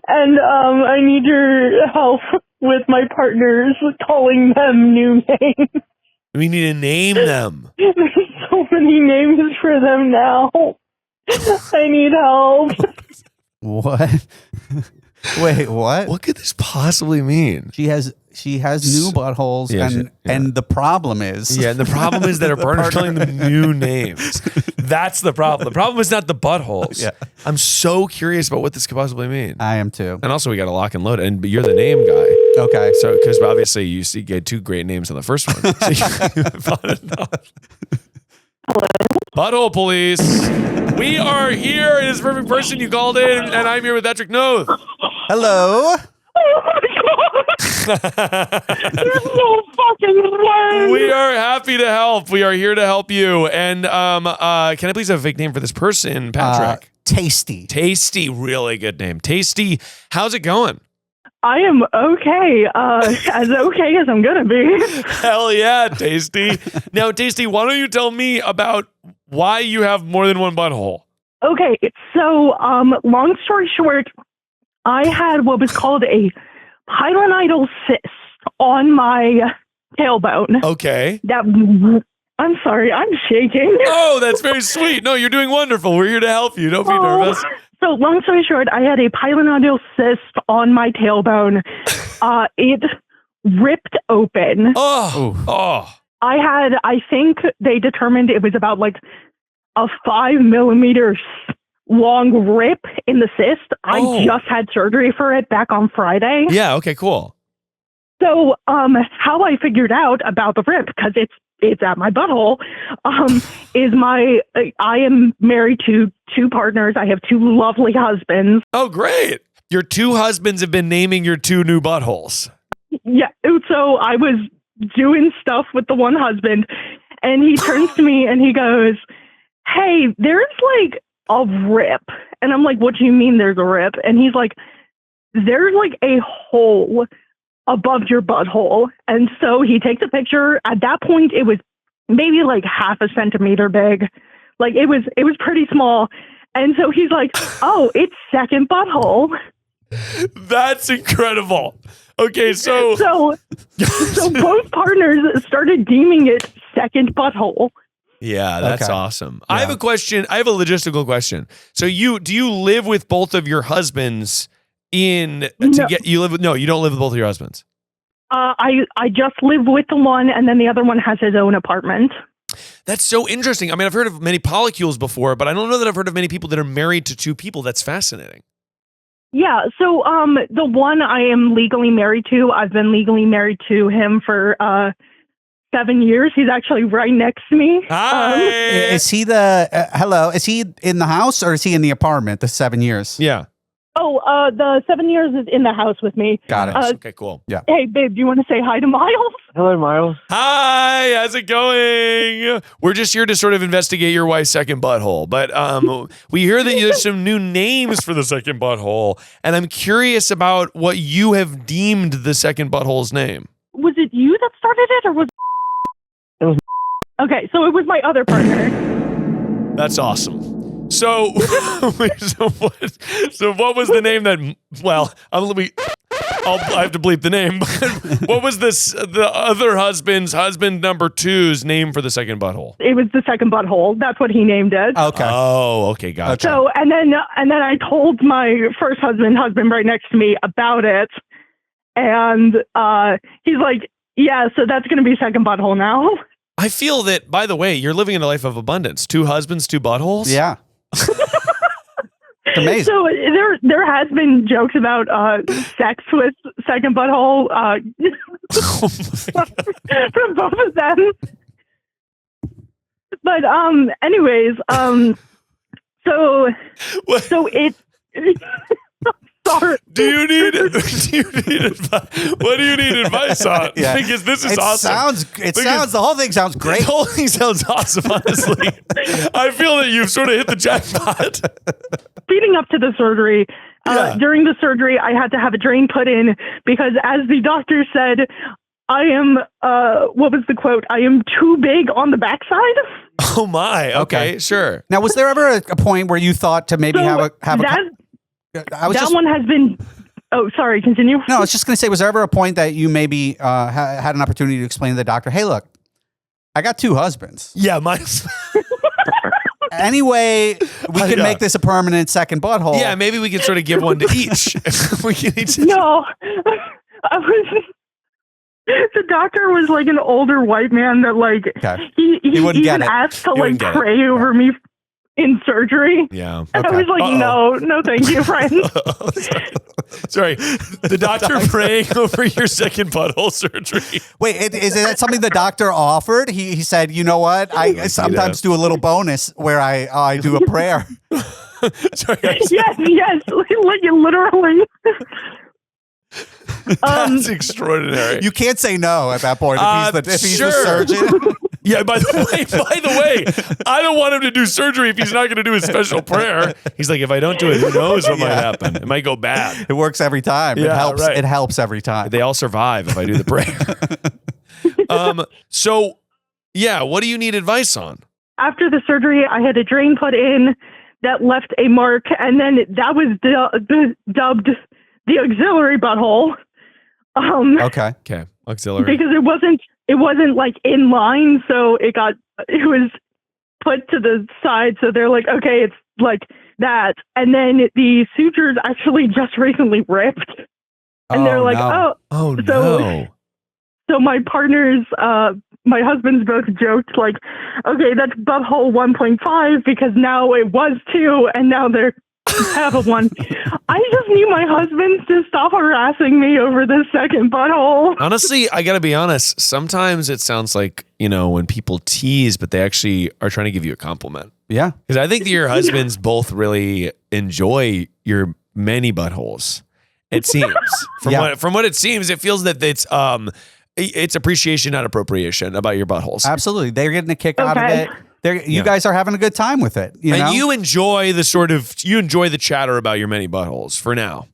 Speaker 4: And I need your help with my partners calling them new names.
Speaker 2: We need to name them.
Speaker 4: There's so many names for them now. I need help.
Speaker 3: What? Wait, what?
Speaker 2: What could this possibly mean?
Speaker 3: She has new buttholes, and the problem is
Speaker 2: the problem is that her partner's calling them new names. That's the problem. The problem is not the buttholes.
Speaker 3: Yeah.
Speaker 2: I'm so curious about what this could possibly mean.
Speaker 3: I am too.
Speaker 2: And also, we got to lock and load, but you're the name guy.
Speaker 3: Okay.
Speaker 2: So, because obviously you get 2 great names on the first one. So Hello. Butthole police. We are here. It is a perfect person. You called in, and I'm here with Patrick Noth.
Speaker 3: Hello.
Speaker 4: Oh my God! There's no fucking way!
Speaker 2: We are happy to help. We are here to help you. And can I please have a fake name for this person, Patrick?
Speaker 3: Tasty.
Speaker 2: Tasty. Really good name. Tasty. How's it going?
Speaker 4: I am okay. As okay as I'm gonna be.
Speaker 2: Hell yeah, Tasty. Now, Tasty, why don't you tell me about why you have more than one butthole?
Speaker 4: Okay, so long story short, I had what was called a pilonidal cyst on my tailbone.
Speaker 2: Okay.
Speaker 4: I'm sorry, I'm shaking.
Speaker 2: Oh, that's very sweet. No, you're doing wonderful. We're here to help you. Don't be nervous.
Speaker 4: So long story short, I had a pilonidal cyst on my tailbone. It ripped open.
Speaker 2: Oh.
Speaker 4: I think they determined it was about like a 5 millimeter long rip in the cyst. I just had surgery for it back on Friday.
Speaker 2: Yeah, okay, cool.
Speaker 4: So how I figured out about the rip, because it's at my butthole, is I am married to 2 partners. I have 2 lovely husbands.
Speaker 2: Oh, great. Your 2 husbands have been naming your 2 new buttholes.
Speaker 4: Yeah. So I was doing stuff with the one husband, and he turns to me and he goes, "Hey, there's like a rip." And I'm like, "What do you mean there's a rip?" And he's like, "There's like a hole above your butthole." And so he takes a picture. At that point, it was maybe like half a centimeter big. Like it was pretty small. And so he's like, "Oh, it's second butthole."
Speaker 2: That's incredible. Okay, so
Speaker 4: both partners started deeming it second butthole.
Speaker 2: Yeah, that's
Speaker 3: okay.
Speaker 2: awesome.
Speaker 3: Yeah.
Speaker 2: I have a question. I have a logistical question. So do you live with both of your husbands you don't live with both of your husbands?
Speaker 4: I just live with the one, and then the other one has his own apartment.
Speaker 2: That's so interesting. I mean, I've heard of many polycules before, but I don't know that I've heard of many people that are married to 2 people. That's fascinating.
Speaker 4: Yeah, so the one I am legally married to, I've been legally married to him for 7 years. He's actually right next to me.
Speaker 2: Hi.
Speaker 3: Is he hello? Is he in the house or is he in the apartment? The 7 years.
Speaker 2: Yeah.
Speaker 4: Oh, the 7 years is in the house with me.
Speaker 3: Got it.
Speaker 2: Okay, cool.
Speaker 3: Yeah.
Speaker 4: Hey, babe, do you want to say hi to Miles?
Speaker 5: Hello, Miles.
Speaker 2: Hi, how's it going? We're just here to sort of investigate your wife's second butthole. But we hear that there's some new names for the second butthole, and I'm curious about what you have deemed the second butthole's name.
Speaker 4: Was it you that started it, or was
Speaker 5: it was?
Speaker 4: Okay, so it was my other partner.
Speaker 2: That's awesome. So, so what was the name that? Well, I have to bleep the name. But what was the other husband number 2's name for the second butthole?
Speaker 4: It was the second butthole. That's what he named it.
Speaker 3: Okay.
Speaker 2: Oh, okay, gotcha.
Speaker 4: So, and then I told my first husband right next to me about it, and he's like, "Yeah, so that's going to be second butthole now."
Speaker 2: I feel that, by the way, you're living in a life of abundance. 2 husbands, 2 buttholes.
Speaker 3: Yeah. Amazing.
Speaker 4: So there has been jokes about sex with second butthole from both of them. But anyways, so it. Sorry.
Speaker 2: Do you need advice? What do you need advice on?
Speaker 3: Yeah.
Speaker 2: Because this is awesome.
Speaker 3: The whole thing sounds great.
Speaker 2: The whole thing sounds awesome, honestly. I feel that you've sort of hit the jackpot.
Speaker 4: Leading up to the surgery, during the surgery, I had to have a drain put in because, as the doctor said, I am, what was the quote? I am too big on the backside.
Speaker 2: Oh my. Okay, sure.
Speaker 3: Now, was there ever a point where you thought to maybe have a
Speaker 4: one has been. Oh, sorry. Continue.
Speaker 3: No, I was just going to say, was there ever a point that you maybe had an opportunity to explain to the doctor, "Hey, look, I got 2 husbands.
Speaker 2: Yeah, mine's.
Speaker 3: Anyway, we can make this a permanent second butthole."
Speaker 2: Yeah, maybe we can sort of give one to each. We can each.
Speaker 4: No, the doctor was like an older white man that like he
Speaker 3: wouldn't
Speaker 4: even
Speaker 3: get it.
Speaker 4: asked to like pray over me in surgery.
Speaker 2: Yeah.
Speaker 4: And I was like, no, thank you, friend.
Speaker 2: Sorry. The doctor praying over your second butthole surgery.
Speaker 3: Wait, is that something the doctor offered? He said, you know what? I sometimes do a little bonus where I do a prayer.
Speaker 2: Sorry.
Speaker 4: Yes, like literally.
Speaker 2: That's extraordinary.
Speaker 3: You can't say no at that point if he's the surgeon.
Speaker 2: Yeah, by the way, I don't want him to do surgery if he's not going to do a special prayer. He's like, if I don't do it, who knows what might happen? It might go bad.
Speaker 3: It works every time.
Speaker 2: Yeah,
Speaker 3: it helps.
Speaker 2: Right.
Speaker 3: It helps every time.
Speaker 2: They all survive if I do the prayer. So, yeah, what do you need advice on?
Speaker 4: After the surgery, I had a drain put in that left a mark, and then that was dubbed the auxiliary butthole.
Speaker 3: Okay.
Speaker 2: Auxiliary.
Speaker 4: Because it wasn't like in line, so it was put to the side. So they're like, okay, it's like that. And then the sutures actually just recently ripped. And they're like,
Speaker 2: no.
Speaker 4: So my partners, my husbands both joked like, okay, that's butthole 1.5 because now it was 2 and now they're have a 1. I just need my husband to stop harassing me over this second butthole.
Speaker 2: Honestly, I got to be honest. Sometimes it sounds like, when people tease, but they actually are trying to give you a compliment.
Speaker 3: Yeah.
Speaker 2: Because I think that your husbands both really enjoy your many buttholes. It seems. From what it seems, it feels that it's appreciation, not appropriation about your buttholes.
Speaker 3: Absolutely. They're getting a kick out of it. You guys are having a good time with it.
Speaker 2: And you enjoy the chatter about your many buttholes for now.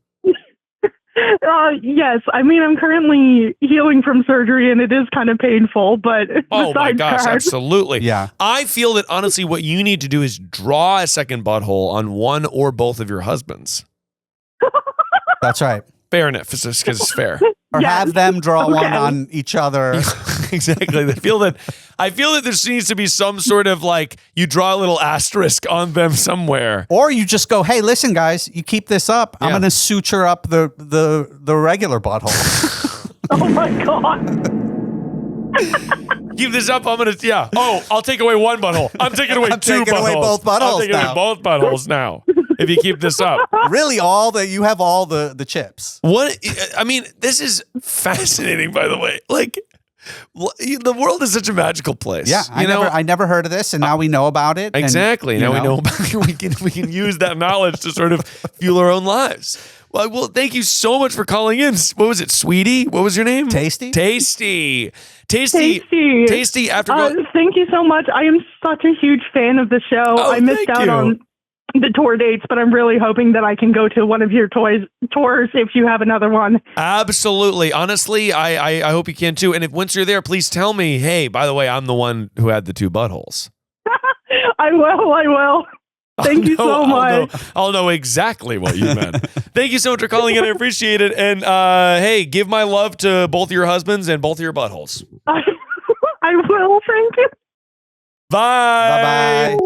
Speaker 4: Yes. I mean, I'm currently healing from surgery and it is kind of painful, but
Speaker 2: oh my gosh, absolutely.
Speaker 3: Yeah.
Speaker 2: I feel that honestly what you need to do is draw a second butthole on one or both of your husbands.
Speaker 3: That's right.
Speaker 2: Fair enough, because it's fair.
Speaker 3: Or have them draw one on each other.
Speaker 2: Exactly. I feel that there needs to be some sort of like you draw a little asterisk on them somewhere.
Speaker 3: Or you just go, hey, listen, guys, you keep this up. I'm gonna suture up the regular butthole.
Speaker 4: Oh my God.
Speaker 2: Keep this up. I'm gonna I'll take away one butthole. I'm taking away two buttholes.
Speaker 3: Away both buttholes.
Speaker 2: I'm taking away both buttholes now. If you keep this up.
Speaker 3: Really, you have all the chips.
Speaker 2: What? I mean, this is fascinating, by the way. Like, the world is such a magical place.
Speaker 3: Yeah, I never heard of this, and now we know about it.
Speaker 2: Exactly. Now we know about it. We can use that knowledge to sort of fuel our own lives. Well, thank you so much for calling in. What was it, Sweetie? What was your name?
Speaker 3: Tasty.
Speaker 4: After thank you so much. I am such a huge fan of the show. I missed out on the tour dates, but I'm really hoping that I can go to one of your tours if you have another one.
Speaker 2: Absolutely. Honestly, I hope you can too. And if once you're there, please tell me, hey, by the way, I'm the one who had the 2 buttholes.
Speaker 4: I will. Thank you so much.
Speaker 2: I'll know exactly what you meant. Thank you so much for calling in. I appreciate it. And hey, give my love to both of your husbands and both of your buttholes.
Speaker 4: I will. Thank you.
Speaker 2: Bye.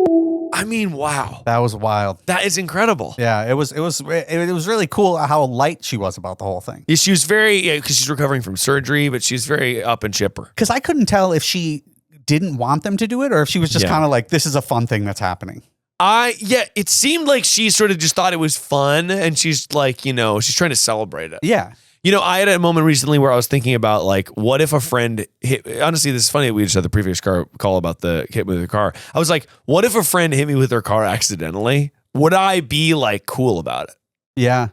Speaker 2: I mean, wow.
Speaker 3: That was wild.
Speaker 2: That is incredible.
Speaker 3: Yeah, it was really cool how light she was about the whole thing.
Speaker 2: Yeah, she was because she's recovering from surgery, but she's very up and chipper.
Speaker 3: Because I couldn't tell if she didn't want them to do it or if she was just kind of like, this is a fun thing that's happening.
Speaker 2: It seemed like she sort of just thought it was fun and she's like, she's trying to celebrate it.
Speaker 3: Yeah.
Speaker 2: I had a moment recently where I was thinking about like, what if a friend hit, honestly, this is funny. We just had the previous call about the hit me with the car. I was like, what if a friend hit me with their car accidentally? Would I be like cool about it?
Speaker 3: Yeah.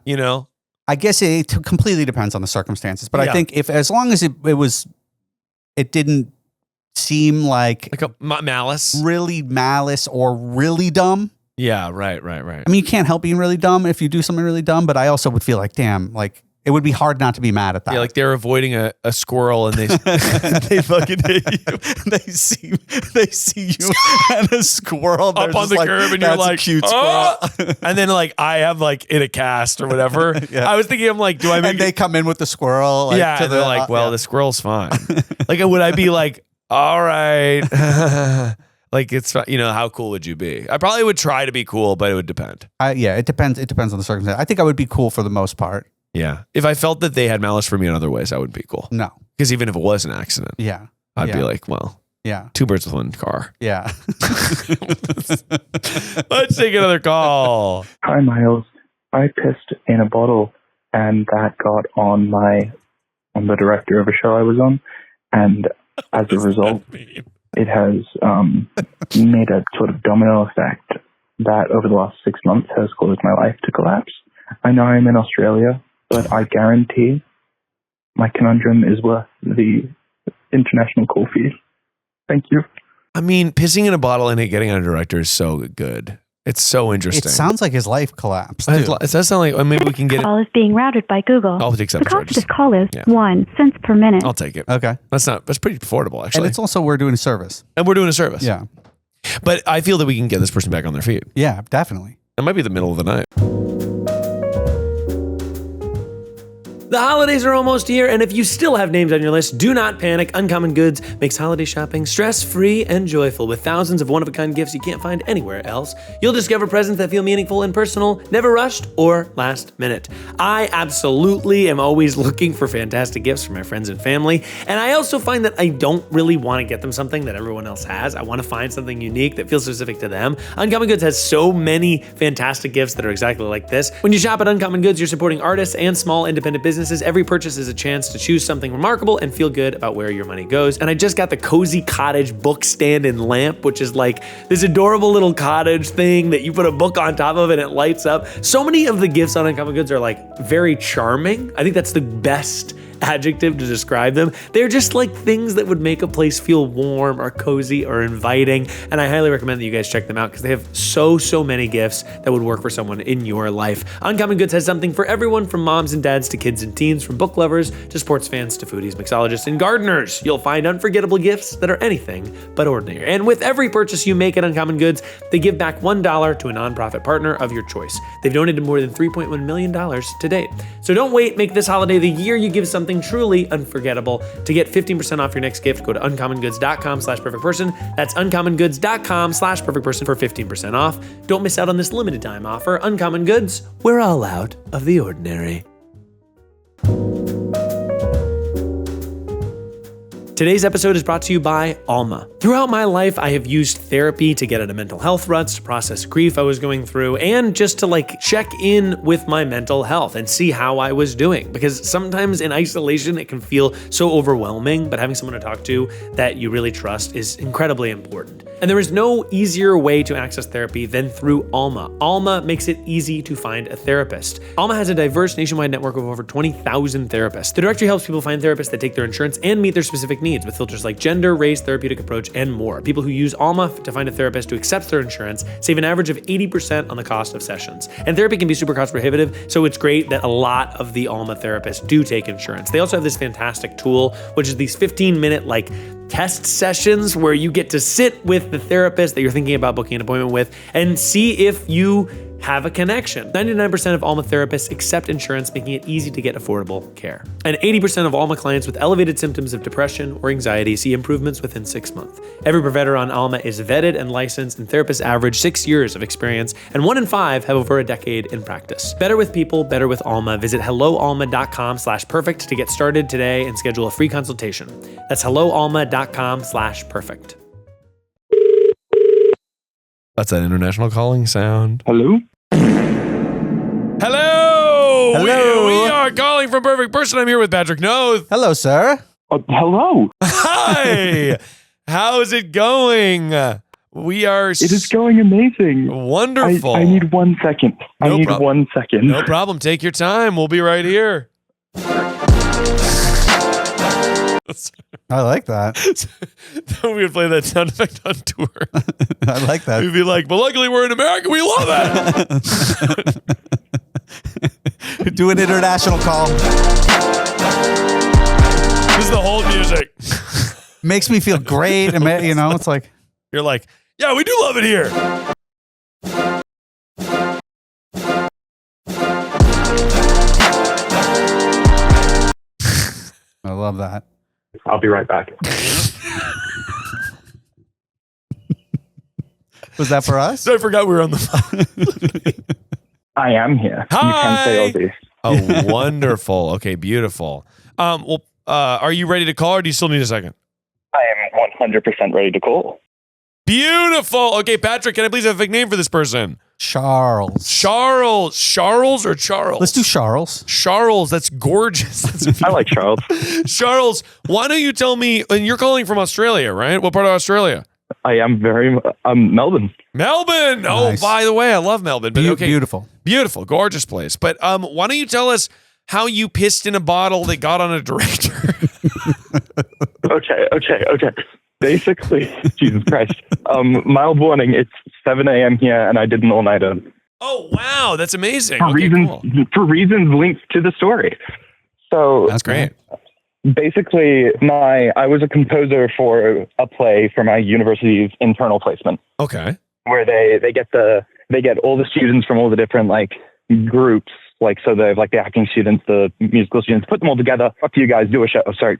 Speaker 3: I guess it completely depends on the circumstances, but I think as long as it didn't seem like
Speaker 2: a malice,
Speaker 3: really malice or really dumb.
Speaker 2: Yeah. Right.
Speaker 3: I mean, you can't help being really dumb if you do something really dumb, but I also would feel like, damn, like, it would be hard not to be mad at that.
Speaker 2: Yeah, like they're avoiding a squirrel and they they fucking hit you.
Speaker 3: They see you and a squirrel
Speaker 2: up on the curb and you're like,
Speaker 3: cute squirrel.
Speaker 2: And then like I have like in a cast or whatever. Yeah. I was thinking, I'm like, do I make
Speaker 3: and they come in with the squirrel? Like,
Speaker 2: and they're like, well, the squirrel's fine. Like, would I be like, all right, like it's how cool would you be? I probably would try to be cool, but it would depend.
Speaker 3: It depends. It depends on the circumstance. I think I would be cool for the most part.
Speaker 2: Yeah. If I felt that they had malice for me in other ways, I wouldn't be cool.
Speaker 3: No.
Speaker 2: Because even if it was an accident,
Speaker 3: I'd
Speaker 2: be like, well,
Speaker 3: Yeah.
Speaker 2: 2 birds with one car.
Speaker 3: Yeah.
Speaker 2: Let's take another call.
Speaker 6: Hi, Miles. I pissed in a bottle, and that got on the director of a show I was on, and as a result, it has made a sort of domino effect that over the last 6 months has caused my life to collapse. I know I'm in Australia, but I guarantee my conundrum is worth the international call fee. Thank you.
Speaker 2: I mean, pissing in a bottle and it getting on a director is so good. It's so interesting.
Speaker 3: It sounds like his life collapsed.
Speaker 2: It does sound like maybe we can get it.
Speaker 7: Call is being routed by Google.
Speaker 2: I'll accept
Speaker 7: the cost
Speaker 2: charges.
Speaker 7: of this call is 1 cent per minute.
Speaker 2: I'll take it.
Speaker 3: Okay.
Speaker 2: That's pretty affordable, actually.
Speaker 3: And it's also, we're doing a service.
Speaker 2: And we're doing a service.
Speaker 3: Yeah.
Speaker 2: But I feel that we can get this person back on their feet.
Speaker 3: Yeah, definitely.
Speaker 2: It might be the middle of the night.
Speaker 8: The holidays are almost here, and if you still have names on your list, do not panic. Uncommon Goods makes holiday shopping stress-free and joyful with thousands of one-of-a-kind gifts you can't find anywhere else. You'll discover presents that feel meaningful and personal, never rushed or last minute. I absolutely am always looking for fantastic gifts for my friends and family, and I also find that I don't really want to get them something that everyone else has. I want to find something unique that feels specific to them. Uncommon Goods has so many fantastic gifts that are exactly like this. When you shop at Uncommon Goods, you're supporting artists and small independent businesses. Every purchase is a chance to choose something remarkable and feel good about where your money goes. And I just got the Cozy Cottage book stand and lamp, which is like this adorable little cottage thing that you put a book on top of and it lights up. So many of the gifts on Uncommon Goods are like very charming. I think that's the best adjective to describe them. They're just like things that would make a place feel warm or cozy or inviting. And I highly recommend that you guys check them out because they have so many gifts that would work for someone in your life. Uncommon Goods has something for everyone from moms and dads to kids and teens, from book lovers to sports fans to foodies, mixologists, and gardeners. You'll find unforgettable gifts that are anything but ordinary. And with every purchase you make at Uncommon Goods, they give back $1 to a nonprofit partner of your choice. They've donated more than $3.1 million to date. So don't wait, make this holiday the year you give something truly unforgettable. To get 15% off your next gift, go to uncommongoods.com/perfectperson. That's uncommongoods.com/perfectperson for 15% off. Don't miss out on this limited time offer. Uncommon Goods, we're all out of the ordinary. Today's episode is brought to you by Alma. Throughout my life, I have used therapy to get out of mental health ruts, to process grief I was going through, and just to check in with my mental health and see how I was doing. Because sometimes in isolation, it can feel so overwhelming, but having someone to talk to that you really trust is incredibly important. And there is no easier way to access therapy than through Alma. Alma makes it easy to find a therapist. Alma has a diverse nationwide network of over 20,000 therapists. The directory helps people find therapists that take their insurance and meet their specific needs with filters like gender, race, therapeutic approach, and more. People who use Alma to find a therapist who accepts their insurance save an average of 80% on the cost of sessions. And therapy can be super cost prohibitive, so it's great that a lot of the Alma therapists do take insurance. They also have this fantastic tool, which is these 15-minute test sessions where you get to sit with the therapist that you're thinking about booking an appointment with and see if you have a connection. 99% of Alma therapists accept insurance, making it easy to get affordable care. And 80% of Alma clients with elevated symptoms of depression or anxiety see improvements within 6 months. Every provider on Alma is vetted and licensed, and therapists average 6 years of experience, and 1 in 5 have over a decade in practice. Better with people, better with Alma. Visit helloalma.com/perfect to get started today and schedule a free consultation. That's helloalma.com/perfect.
Speaker 2: That's an international calling sound.
Speaker 6: Hello?
Speaker 2: Hello!
Speaker 3: Hello!
Speaker 2: We are calling from Perfect Person. I'm here with Patrick Noth.
Speaker 3: Hello, sir.
Speaker 6: Hello.
Speaker 2: Hi! How's it going? We are...
Speaker 6: It is going amazing.
Speaker 2: Wonderful.
Speaker 6: I need 1 second. I need 1 second.
Speaker 2: No problem. Take your time. We'll be right here.
Speaker 3: I like that.
Speaker 2: We would play that sound effect on tour.
Speaker 3: I like that.
Speaker 2: We'd be like, but luckily we're in America. We love that.
Speaker 3: Do an international call.
Speaker 2: This is the whole music.
Speaker 3: Makes me feel great. It's like...
Speaker 2: You're like, yeah, we do love it here.
Speaker 3: I love that.
Speaker 6: I'll be right back.
Speaker 3: Was that for us?
Speaker 2: So I forgot we were on the phone.
Speaker 6: I am here.
Speaker 2: Hi.
Speaker 6: You can say all this.
Speaker 2: Oh, wonderful. Okay, beautiful. Are you ready to call or do you still need a second?
Speaker 6: I am 100% ready to call.
Speaker 2: Beautiful. Okay, Patrick, can I please have a fake name for this person?
Speaker 3: Charles.
Speaker 2: Charles or Charles?
Speaker 3: Let's do Charles.
Speaker 2: Charles, that's gorgeous.
Speaker 6: I like Charles.
Speaker 2: Charles, why don't you tell me, and you're calling from Australia, right? What part of Australia?
Speaker 6: I am Melbourne.
Speaker 2: Melbourne.
Speaker 3: Nice.
Speaker 2: Oh, by the way, I love Melbourne. But okay,
Speaker 3: Beautiful,
Speaker 2: gorgeous place. But why don't you tell us how you pissed in a bottle that got on a director?
Speaker 6: Okay. Basically, Jesus Christ. Mild warning, it's 7 a.m. here, and I did an all-nighter.
Speaker 2: Oh, wow. That's amazing.
Speaker 6: For reasons linked to the story. So
Speaker 2: that's great.
Speaker 6: Basically, I was a composer for a play for my university's internal placement.
Speaker 2: Okay.
Speaker 6: Where they get all the students from all the different groups, so they have the acting students, the musical students, put them all together. Fuck you guys, do a show. Sorry,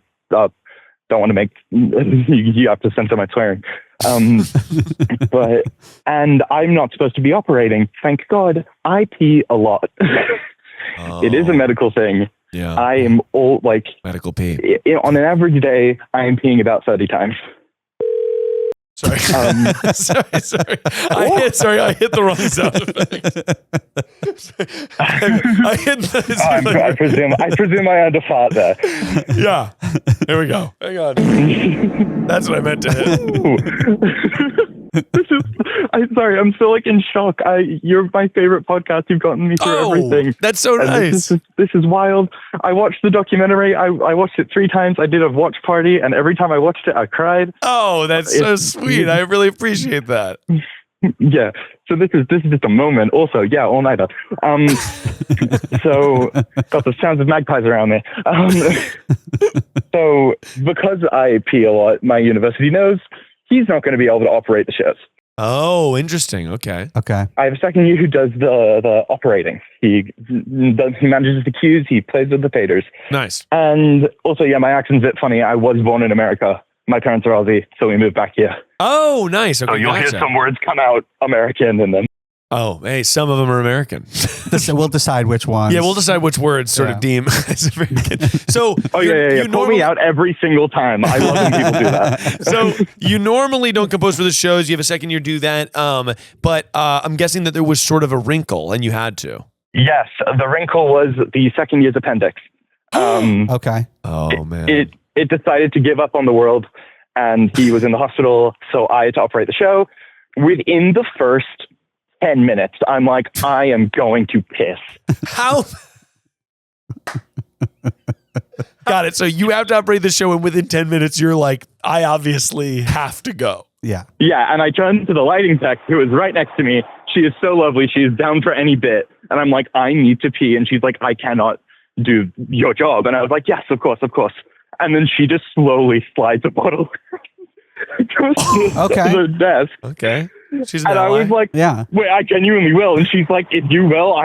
Speaker 6: don't want to make you have to censor my swearing. And I'm not supposed to be operating. Thank God, I pee a lot. It is a medical thing.
Speaker 2: Yeah.
Speaker 6: I am all
Speaker 2: medical pee.
Speaker 6: On an average day, I am peeing about 30 times.
Speaker 2: Sorry. Sorry. I hit the wrong sound effect. I hit the,
Speaker 6: I presume I had a fart there.
Speaker 2: Yeah. Here we go. Hang on. That's what I meant to hit.
Speaker 6: I'm sorry. I'm still in shock. You're my favorite podcast. You've gotten me through everything.
Speaker 2: That's so nice.
Speaker 6: This is wild. I watched the documentary. I watched it 3 times. I did a watch party, and every time I watched it, I cried.
Speaker 2: Oh, that's so sweet. I really appreciate that.
Speaker 6: Yeah. So this is just a moment. Also, yeah, all nighter. So got the sounds of magpies around me. So because I pee a lot, my university knows he's not going to be able to operate the shows.
Speaker 2: Oh, interesting. Okay.
Speaker 6: I have a second year who does the operating. He manages the cues. He plays with the faders.
Speaker 2: Nice.
Speaker 6: And also, yeah, my accent's a bit funny. I was born in America. My parents are Aussie, so we moved back here.
Speaker 2: Oh, nice. Okay,
Speaker 6: so you'll hear some words come out American and then.
Speaker 2: Oh, hey, some of them are American.
Speaker 3: So we'll decide which ones.
Speaker 2: Yeah, we'll decide which words sort of deem as American. So,
Speaker 6: you pull me out every single time. I love when people do that.
Speaker 2: So you normally don't compose for the shows. You have a second year do that. But I'm guessing that there was sort of a wrinkle, and you had to.
Speaker 6: Yes, the wrinkle was the second year's appendix.
Speaker 3: Okay.
Speaker 2: Oh man.
Speaker 6: It decided to give up on the world, and he was in the hospital. So I had to operate the show. Within the first 10 minutes, I'm like, I am going to piss.
Speaker 2: How? Got it. So you have to operate the show, and within 10 minutes, you're like, I obviously have to go.
Speaker 3: Yeah.
Speaker 6: Yeah, and I turned to the lighting tech who was right next to me. She is so lovely. She is down for any bit. And I'm like, I need to pee. And she's like, I cannot do your job. And I was like, yes, of course. And then she just slowly slides a bottle to the desk.
Speaker 2: Okay. She's
Speaker 6: and I was like, wait, I genuinely will. And she's like, if you will,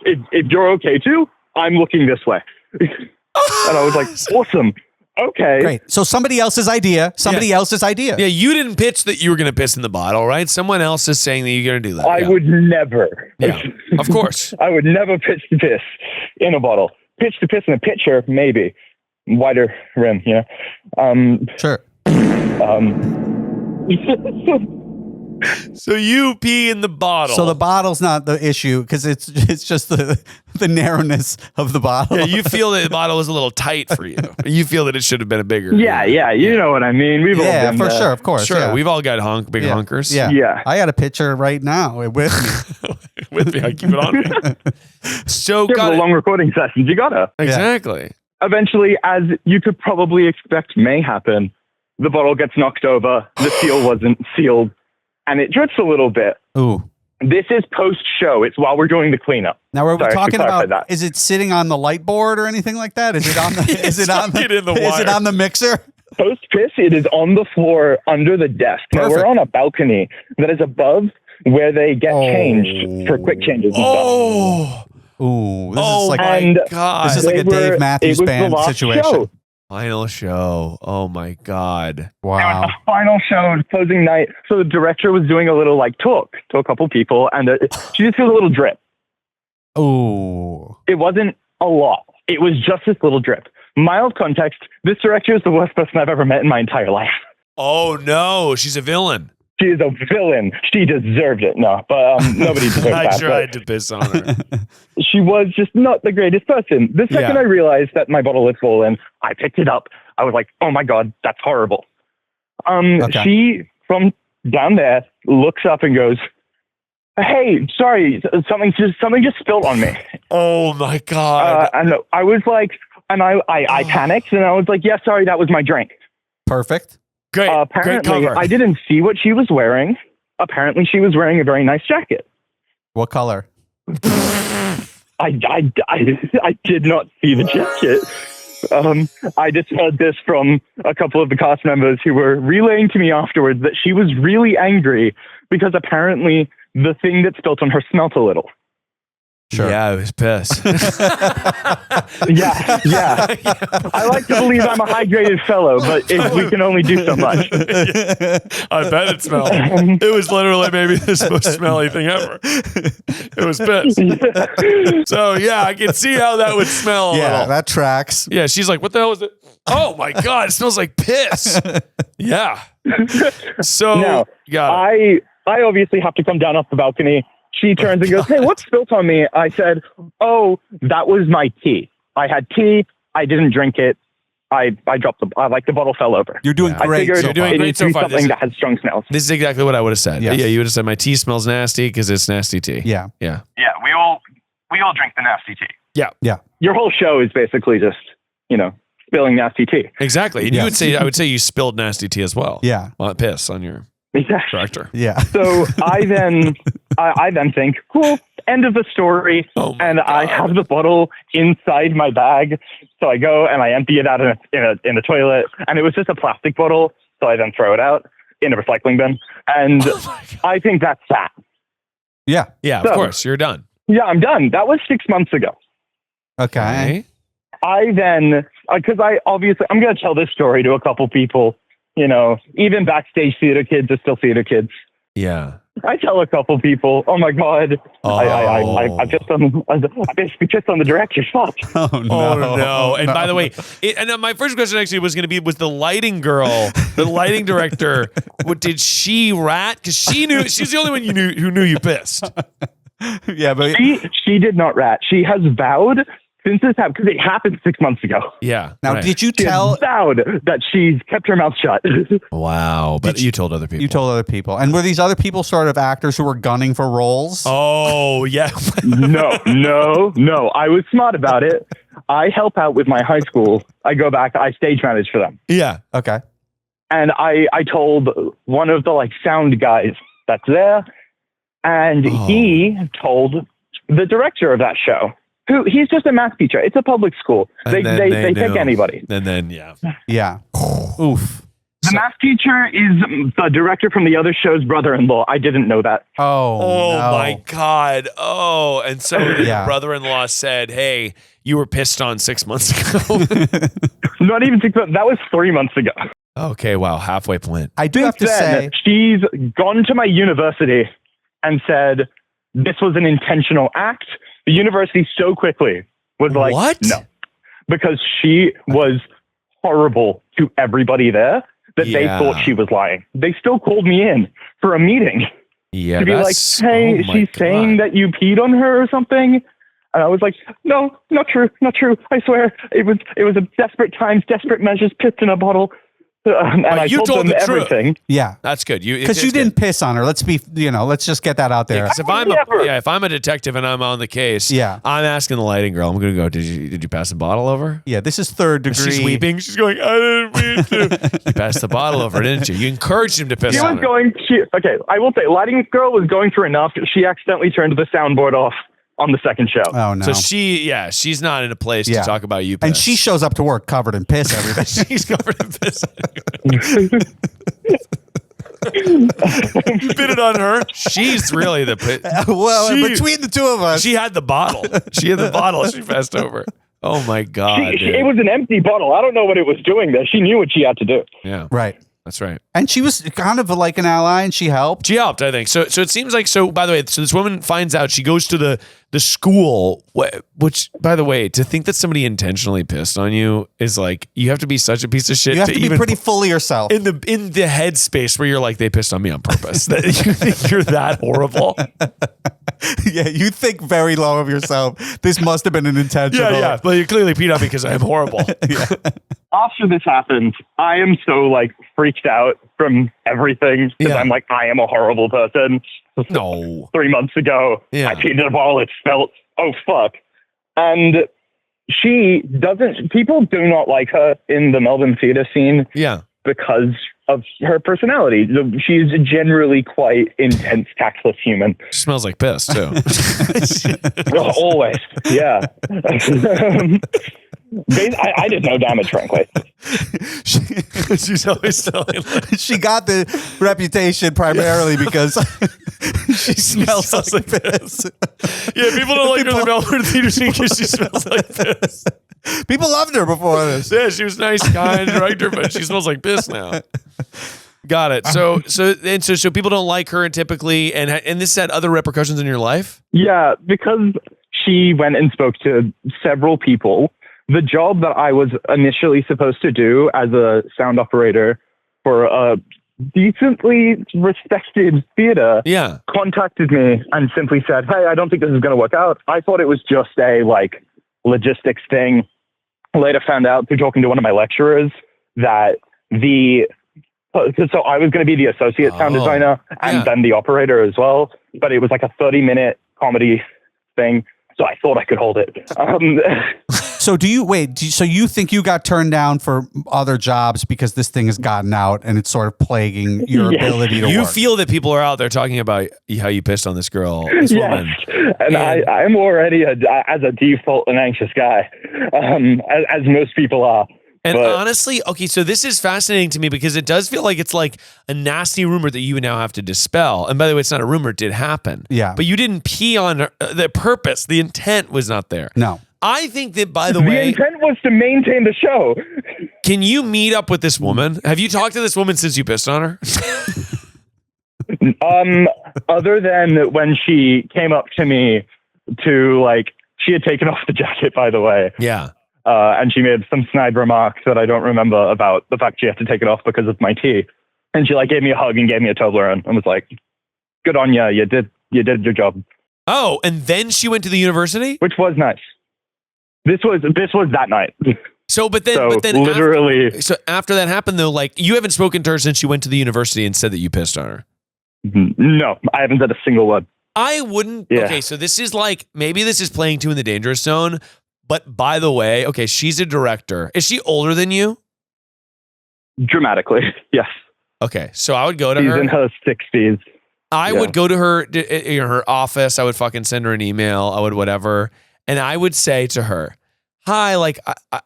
Speaker 6: if you're okay too, I'm looking this way. And I was like, awesome. Okay.
Speaker 3: Great. So somebody else's idea.
Speaker 2: Yeah, you didn't pitch that you were going to piss in the bottle, right? Someone else is saying that you're going to do that.
Speaker 6: I would never.
Speaker 2: Yeah, of course.
Speaker 6: I would never pitch to piss in a bottle. Pitch to piss in a pitcher, maybe. Wider rim,
Speaker 3: Sure.
Speaker 2: So you pee in the bottle.
Speaker 3: So the bottle's not the issue because it's just the narrowness of the bottle.
Speaker 2: Yeah, you feel that the bottle is a little tight for you. You feel that it should have been a bigger.
Speaker 6: Yeah, you know what I mean. We've all been
Speaker 3: for sure, of course.
Speaker 2: Sure,
Speaker 3: yeah.
Speaker 2: we've all got big honkers.
Speaker 3: Yeah. I got a picture right now with me.
Speaker 2: With me, I keep it on me. So
Speaker 6: for the long recording sessions, you gotta.
Speaker 2: Exactly.
Speaker 6: Eventually, as you could probably expect may happen, the bottle gets knocked over, the seal wasn't sealed, and it drips a little bit.
Speaker 3: Ooh.
Speaker 6: This is post-show. It's while we're doing the cleanup.
Speaker 3: Now we're talking about that. Is it sitting on the light board or anything like that? Is it on the is it on the mixer?
Speaker 6: Post-piss, it is on the floor under the desk. Now we're on a balcony that is above where they get changed for quick changes and stuff.
Speaker 3: Ooh, this is like a Dave Matthews Band situation.
Speaker 6: Show.
Speaker 2: Final show. Oh my God.
Speaker 3: Wow.
Speaker 6: It was the final show, closing night. So the director was doing a little talk to a couple people, and she just feels a little drip.
Speaker 3: Ooh.
Speaker 6: It wasn't a lot. It was just this little drip. Mild context, this director is the worst person I've ever met in my entire life.
Speaker 2: Oh no, she's a villain.
Speaker 5: She is a villain. She deserved it. No, but nobody deserved that.
Speaker 2: I tried to piss on her.
Speaker 5: She was just not the greatest person. The second I realized that my bottle was swollen, I picked it up. I was like, oh my God, that's horrible. She, from down there, looks up and goes, hey, sorry, something just spilled on me.
Speaker 2: Oh my God.
Speaker 5: And I was like, and I panicked and I was like, yeah, sorry, that was my drink.
Speaker 3: Perfect.
Speaker 2: Great.
Speaker 5: Apparently,
Speaker 2: great cover.
Speaker 5: I didn't see what she was wearing. Apparently, she was wearing a very nice jacket.
Speaker 3: What color?
Speaker 5: I did not see the jacket. I just heard this from a couple of the cast members who were relaying to me afterwards that she was really angry because apparently the thing that spilt on her smelt a little.
Speaker 3: Sure.
Speaker 2: Yeah, I was pissed.
Speaker 5: Yeah. I like to believe I'm a hydrated fellow, but we can only do so much.
Speaker 2: I bet it smelled. It was literally maybe the most smelly thing ever. It was piss. So yeah, I can see how that would smell.
Speaker 3: Yeah, that tracks.
Speaker 2: Yeah, she's like, "What the hell is it? Oh my God, it smells like piss." Yeah. So
Speaker 5: now, I obviously have to come down off the balcony. She turns and goes, hey, what spilt on me? I said, oh, that was my tea. I had tea. I didn't drink it. I dropped the bottle fell over.
Speaker 3: You're doing great.
Speaker 2: You're doing great so far.
Speaker 5: Something that has strong smells.
Speaker 2: This is exactly what I would have said.
Speaker 3: Yes.
Speaker 2: Yeah, you would have said my tea smells nasty because it's nasty tea.
Speaker 3: Yeah.
Speaker 2: Yeah.
Speaker 5: Yeah, we all drink the nasty tea.
Speaker 2: Yeah.
Speaker 5: Your whole show is basically just, spilling nasty tea.
Speaker 2: Exactly. And I would say you spilled nasty tea as well.
Speaker 3: Yeah.
Speaker 2: Well, piss on your director.
Speaker 3: Yeah.
Speaker 5: So I then think, cool, end of the story. And I have the bottle inside my bag. So I go and I empty it out in the toilet. And it was just a plastic bottle. So I then throw it out in a recycling bin. And I think that's that.
Speaker 3: Yeah.
Speaker 2: Yeah,
Speaker 5: So,
Speaker 2: of course. You're done.
Speaker 5: Yeah, I'm done. That was 6 months ago.
Speaker 3: Okay.
Speaker 5: I then, because I'm going to tell this story to a couple people. Even backstage theater kids are still theater kids.
Speaker 2: Yeah.
Speaker 5: I tell a couple people, oh my God, I basically pissed on the director. Fuck.
Speaker 3: Oh
Speaker 2: no. And by the way, my first question actually was going to be, was the lighting girl, the lighting director, did she rat? Because she's the only one who knew you pissed.
Speaker 3: Yeah, but
Speaker 5: she did not rat. She has vowed since this happened, because it happened 6 months ago.
Speaker 2: Yeah.
Speaker 3: Now,
Speaker 2: right.
Speaker 3: did you
Speaker 5: She
Speaker 3: tell?
Speaker 5: has vowed that she's kept her mouth shut.
Speaker 2: Wow. But you told other people.
Speaker 3: You told other people. And were these other people sort of actors who were gunning for roles?
Speaker 2: Oh, yeah.
Speaker 5: No. I was smart about it. I help out with my high school. I go back, I stage manage for them.
Speaker 2: Yeah.
Speaker 3: Okay.
Speaker 5: And I told one of the sound guys that's there, and he told the director of that show, he's just a math teacher. It's a public school. They take anybody.
Speaker 2: And then, yeah.
Speaker 3: Yeah. Oof.
Speaker 5: The math teacher is the director from the other show's brother-in-law. I didn't know that.
Speaker 3: Oh no.
Speaker 2: My God. Oh, and so your brother-in-law said, hey, you were pissed on 6 months ago.
Speaker 5: Not even 6 months. That was 3 months ago.
Speaker 2: Okay, wow. Halfway point.
Speaker 3: I do have to say,
Speaker 5: she's gone to my university and said, this was an intentional act. The university so quickly was like,
Speaker 2: what?
Speaker 5: No, because she was horrible to everybody there that they thought she was lying. They still called me in for a meeting to be like, hey, she's saying that you peed on her or something. And I was like, no, not true. I swear it was a desperate times, desperate measures, pissed in a bottle. And I told them everything.
Speaker 3: Yeah,
Speaker 2: that's good.
Speaker 3: Because you didn't piss on her. Let's just get that out there.
Speaker 2: Yeah, if I'm a detective and I'm on the case, I'm asking the lighting girl. I'm going to go, did you pass the bottle over?
Speaker 3: Yeah, this is third degree.
Speaker 2: She's weeping. She's going, I didn't mean to. You passed the bottle over, didn't you? You encouraged him to piss on her.
Speaker 5: Okay, I will say, lighting girl was going through enough. She accidentally turned the soundboard off on the second show.
Speaker 3: Oh no!
Speaker 2: So she's not in a place to talk about you.
Speaker 3: And she shows up to work covered in piss every day.
Speaker 2: She's covered in piss. You bit it on her. She's really the piss.
Speaker 3: Well, between the two of us,
Speaker 2: she had the bottle. She passed over. Oh my God!
Speaker 5: It was an empty bottle. I don't know what it was doing there. She knew what she had to do.
Speaker 2: Yeah.
Speaker 3: Right.
Speaker 2: That's right.
Speaker 3: And she was kind of like an ally, and she helped.
Speaker 2: She helped, I think. So it seems like, by the way, so this woman finds out, she goes to the school, which, by the way, to think that somebody intentionally pissed on you is like, you have to be such a piece of shit.
Speaker 3: You have to be pretty full of yourself.
Speaker 2: In the headspace where you're like, they pissed on me on purpose. That you think you're that horrible.
Speaker 3: Yeah, you think very low of yourself. This must have been an intentional.
Speaker 2: Yeah. Well, you clearly peed on me because I am horrible.
Speaker 3: Yeah.
Speaker 5: After this happens, I am so like freaked out from everything because I'm like, I am a horrible person.
Speaker 2: No.
Speaker 5: 3 months ago, I peed in a bottle. It smelled. Oh, fuck. And people do not like her in the Melbourne theater scene.
Speaker 2: Yeah.
Speaker 5: Because of her personality. She's generally quite intense, tactless human.
Speaker 2: She smells like piss, too.
Speaker 5: Always. Yeah. I did no damage, frankly.
Speaker 2: She's always telling.
Speaker 3: She got the reputation primarily because she smells like piss.
Speaker 2: Yeah, people don't like her in the Melbourne theater scene because she smells like piss.
Speaker 3: People loved her before this.
Speaker 2: Yeah, she was nice, kind director, but she smells like piss now. Got it. So people don't like her, and typically, and this had other repercussions in your life.
Speaker 5: Yeah, because she went and spoke to several people. The job that I was initially supposed to do as a sound operator for a decently respected theater contacted me and simply said, "Hey, I don't think this is going to work out." I thought it was just a like logistics thing. Later found out through talking to one of my lecturers that so I was going to be the associate sound designer and then the operator as well, but it was like a 30-minute comedy thing. So I thought I could hold it.
Speaker 3: So so you think you got turned down for other jobs because this thing has gotten out and it's sort of plaguing your ability to work?
Speaker 2: You feel that people are out there talking about how you pissed on this girl, this woman.
Speaker 5: And I'm already, as a default, an anxious guy, as most people are.
Speaker 2: And honestly, okay, so this is fascinating to me because it does feel like it's like a nasty rumor that you now have to dispel. And by the way, it's not a rumor, it did happen.
Speaker 3: Yeah.
Speaker 2: But you didn't pee on her. The purpose, the intent was not there.
Speaker 3: No.
Speaker 2: I think that, by the way,
Speaker 5: the intent was to maintain the show.
Speaker 2: Can you meet up with this woman? Have you talked to this woman since you pissed on her?
Speaker 5: Other than when she came up to me to like, she had taken off the jacket, by the way.
Speaker 2: Yeah.
Speaker 5: And she made some snide remarks that I don't remember about the fact she had to take it off because of my tea. And she like gave me a hug and gave me a Toblerone and was like, "Good on you. You did your job."
Speaker 2: Oh, and then she went to the university?
Speaker 5: Which was nice. This was that night.
Speaker 2: But then
Speaker 5: literally.
Speaker 2: After that happened though, like you haven't spoken to her since she went to the university and said that you pissed on her.
Speaker 5: No, I haven't said a single word.
Speaker 2: I wouldn't.
Speaker 5: Yeah.
Speaker 2: Okay, so this is like, maybe this is playing too in the dangerous zone. But by the way, okay, she's a director. Is she older than you?
Speaker 5: Dramatically, yes.
Speaker 2: Okay, so I would go to
Speaker 5: her.
Speaker 2: She's
Speaker 5: in her 60s.
Speaker 2: I would go to her in her office. I would fucking send her an email. I would whatever. And I would say to her, "Hi," like,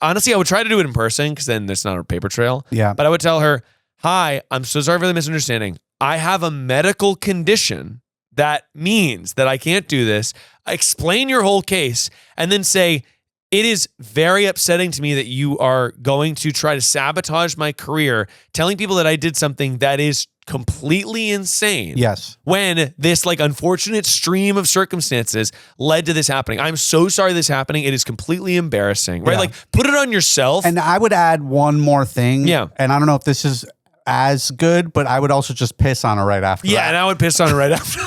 Speaker 2: honestly, I would try to do it in person because then there's not a paper trail.
Speaker 3: Yeah.
Speaker 2: But I would tell her, "Hi, I'm so sorry for the misunderstanding. I have a medical condition that means that I can't do this." Explain your whole case and then say, "It is very upsetting to me that you are going to try to sabotage my career, telling people that I did something that is completely insane."
Speaker 3: Yes.
Speaker 2: When this like unfortunate stream of circumstances led to this happening. I'm so sorry this happening. It is completely embarrassing, right?
Speaker 3: Yeah.
Speaker 2: Like put it on yourself.
Speaker 3: And I would add one more thing.
Speaker 2: Yeah.
Speaker 3: And I don't know if this is as good, but I would also just piss on her right after that.
Speaker 2: Yeah, and I would piss on her right after.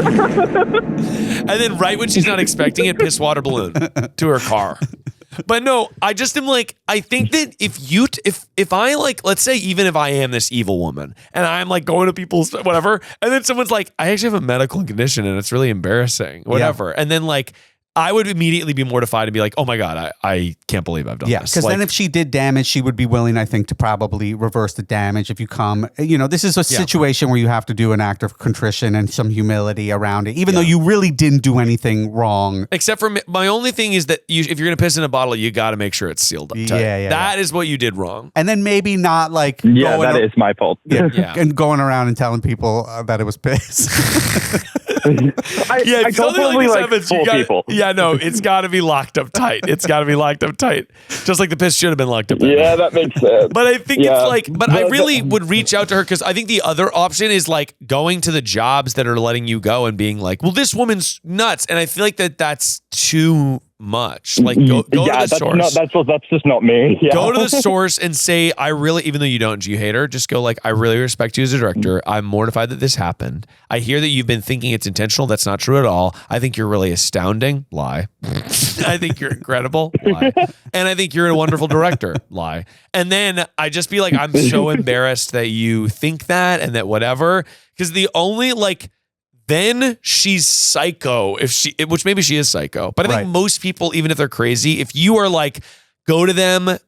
Speaker 2: And then right when she's not expecting it, piss water balloon to her car. But no, I just am like, I think that if I like, let's say even if I am this evil woman and I'm like going to people's whatever, and then someone's like, "I actually have a medical condition and it's really embarrassing," whatever. Yeah. And then like, I would immediately be mortified and be like, "Oh my God, I can't believe I've done this."
Speaker 3: Yeah, because then if she did damage, she would be willing, I think, to probably reverse the damage if you come. This is a situation where you have to do an act of contrition and some humility around it, even though you really didn't do anything wrong.
Speaker 2: Except for my only thing is that if you're going to piss in a bottle, you got to make sure it's sealed up tight. That is what you did wrong.
Speaker 3: And then maybe not like...
Speaker 5: Yeah, that is my fault.
Speaker 3: Yeah. And going around and telling people that it was piss.
Speaker 2: if something like this happens, you got yeah, no, it's got to be locked up tight. It's got to be locked up tight, just like the piss should have been locked up.
Speaker 5: Yeah, that makes sense.
Speaker 2: But I think it's like, but I really would reach out to her because I think the other option is like going to the jobs that are letting you go and being like, well, this woman's nuts, and I feel like that's too much. Like go to the source.
Speaker 5: That's just not me. Yeah.
Speaker 2: Go to the source and say, I really, even though you don't, you hate her, just go like, I really respect you as a director. I'm mortified that this happened. I hear that you've been thinking it's intentional. That's not true at all. I think you're really astounding. Lie. I think you're incredible. Lie. And I think you're a wonderful director. Lie. And then I just be like, I'm so embarrassed that you think that and that whatever. Because the only then she's psycho which maybe she is psycho, but I think most people, even if they're crazy, if you are like, go to them